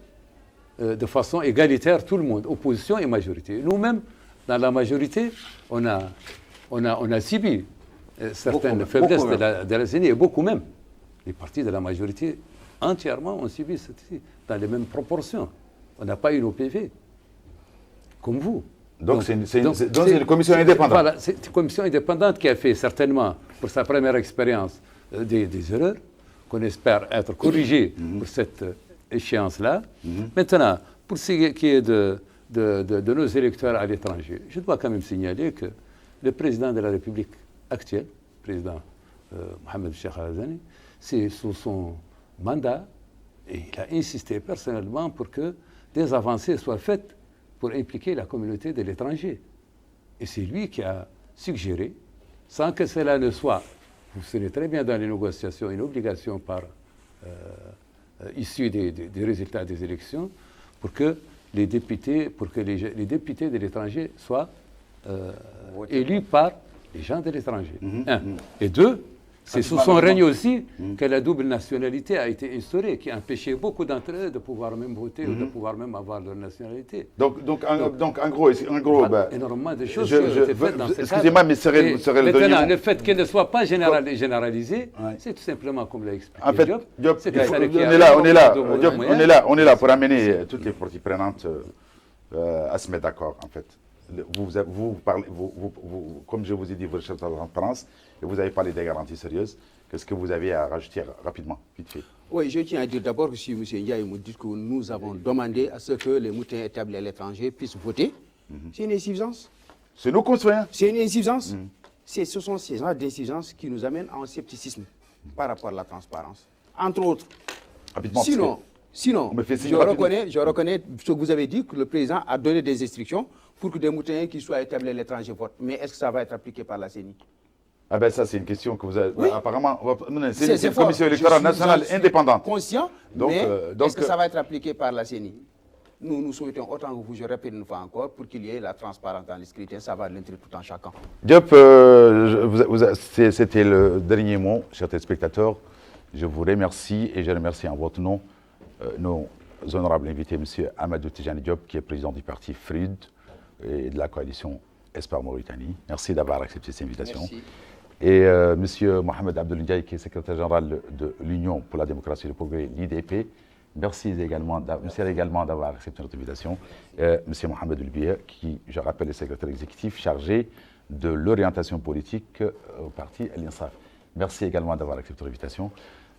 de façon égalitaire tout le monde, opposition et majorité. Nous-mêmes, dans la majorité, on a subi certaines faiblesses de la CENI, et beaucoup même. Les partis de la majorité entièrement ont subi ceci, dans les mêmes proportions. On n'a pas eu nos PV, comme vous. Donc c'est une commission indépendante. Voilà, c'est une commission indépendante qui a fait certainement, pour sa première expérience, des erreurs, qu'on espère être corrigées pour cette échéance-là. Maintenant, pour ce qui est de nos électeurs à l'étranger, je dois quand même signaler que le président de la République actuel, le président Mohamed Cheikh Al-Azani, c'est sous son mandat, et il a insisté personnellement pour que des avancées soient faites pour impliquer la communauté de l'étranger. Et c'est lui qui a suggéré, sans que cela ne soit, vous savez très bien dans les négociations, une obligation issue des résultats des élections, pour que les députés de l'étranger soient élus par les gens de l'étranger. Un. Et deux, c'est sous son règne aussi que la double nationalité a été instaurée, qui empêchait beaucoup d'entre eux de pouvoir même voter ou de pouvoir même avoir leur nationalité. Donc en gros, énormément de choses ont été faites dans ce cadre. Excusez-moi, mais serait le dernier mot. Le fait qu'elle ne soit pas généralisée, c'est tout simplement comme l'a expliqué en fait, Diop, on est là pour amener toutes les parties prenantes à se mettre d'accord, en fait. Vous parlez, comme je vous ai dit, vous recherchez la transparence et vous avez parlé des garanties sérieuses. Qu'est-ce que vous avez à rajouter rapidement, vite fait? Oui, je tiens à dire d'abord que si M. Ndiaye me dit que nous avons demandé à ce que les moutins établis à l'étranger puissent voter, c'est une insuffisance. C'est nos concitoyens. C'est une insuffisance. Ce sont ces genres d'insuffisance qui nous amènent à un scepticisme par rapport à la transparence. Entre autres. Rapidement, Sinon, je reconnais ce que vous avez dit, que le président a donné des instructions pour que des moutins qui soient établis à l'étranger votent. Mais est-ce que ça va être appliqué par la CENI? Ah ben ça, c'est une question que vous avez... Oui. Apparemment, c'est une commission électorale nationale indépendante. Conscient, donc, mais est-ce que ça va être appliqué par la CENI? Nous souhaitons autant que vous, je répète une fois encore, pour qu'il y ait la transparence dans les scrutins, ça va l'intérêt tout en chacun. Diop, c'était le dernier mot, chers téléspectateurs. Je vous remercie et je remercie en votre nom nos honorables invités, M. Amadou Tijani Diop, qui est président du parti FRUD et de la coalition Espoir Mauritanie. Merci d'avoir accepté cette invitation. Merci. Et M. Mohamed Abdel Ndiaye, qui est secrétaire général de l'Union pour la démocratie et le progrès, l'IDP, Merci également d'avoir accepté notre invitation. Monsieur Mohamed Oulbia, qui, je rappelle, est secrétaire exécutif chargé de l'orientation politique au parti Al-Insaf. Merci également d'avoir accepté l'invitation.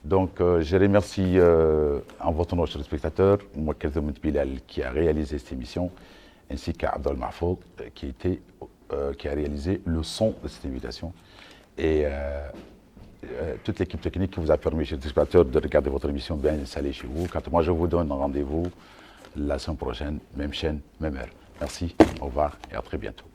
Donc, je remercie en votre nom, chers spectateurs, Mouaked Bilal qui a réalisé cette émission, ainsi qu'à Abdel Mahfoud qui a réalisé le son de cette invitation. Et toute l'équipe technique qui vous a permis, chers spectateurs, de regarder votre émission bien installée chez vous. Quant à moi, je vous donne rendez-vous la semaine prochaine, même chaîne, même heure. Merci, au revoir et à très bientôt.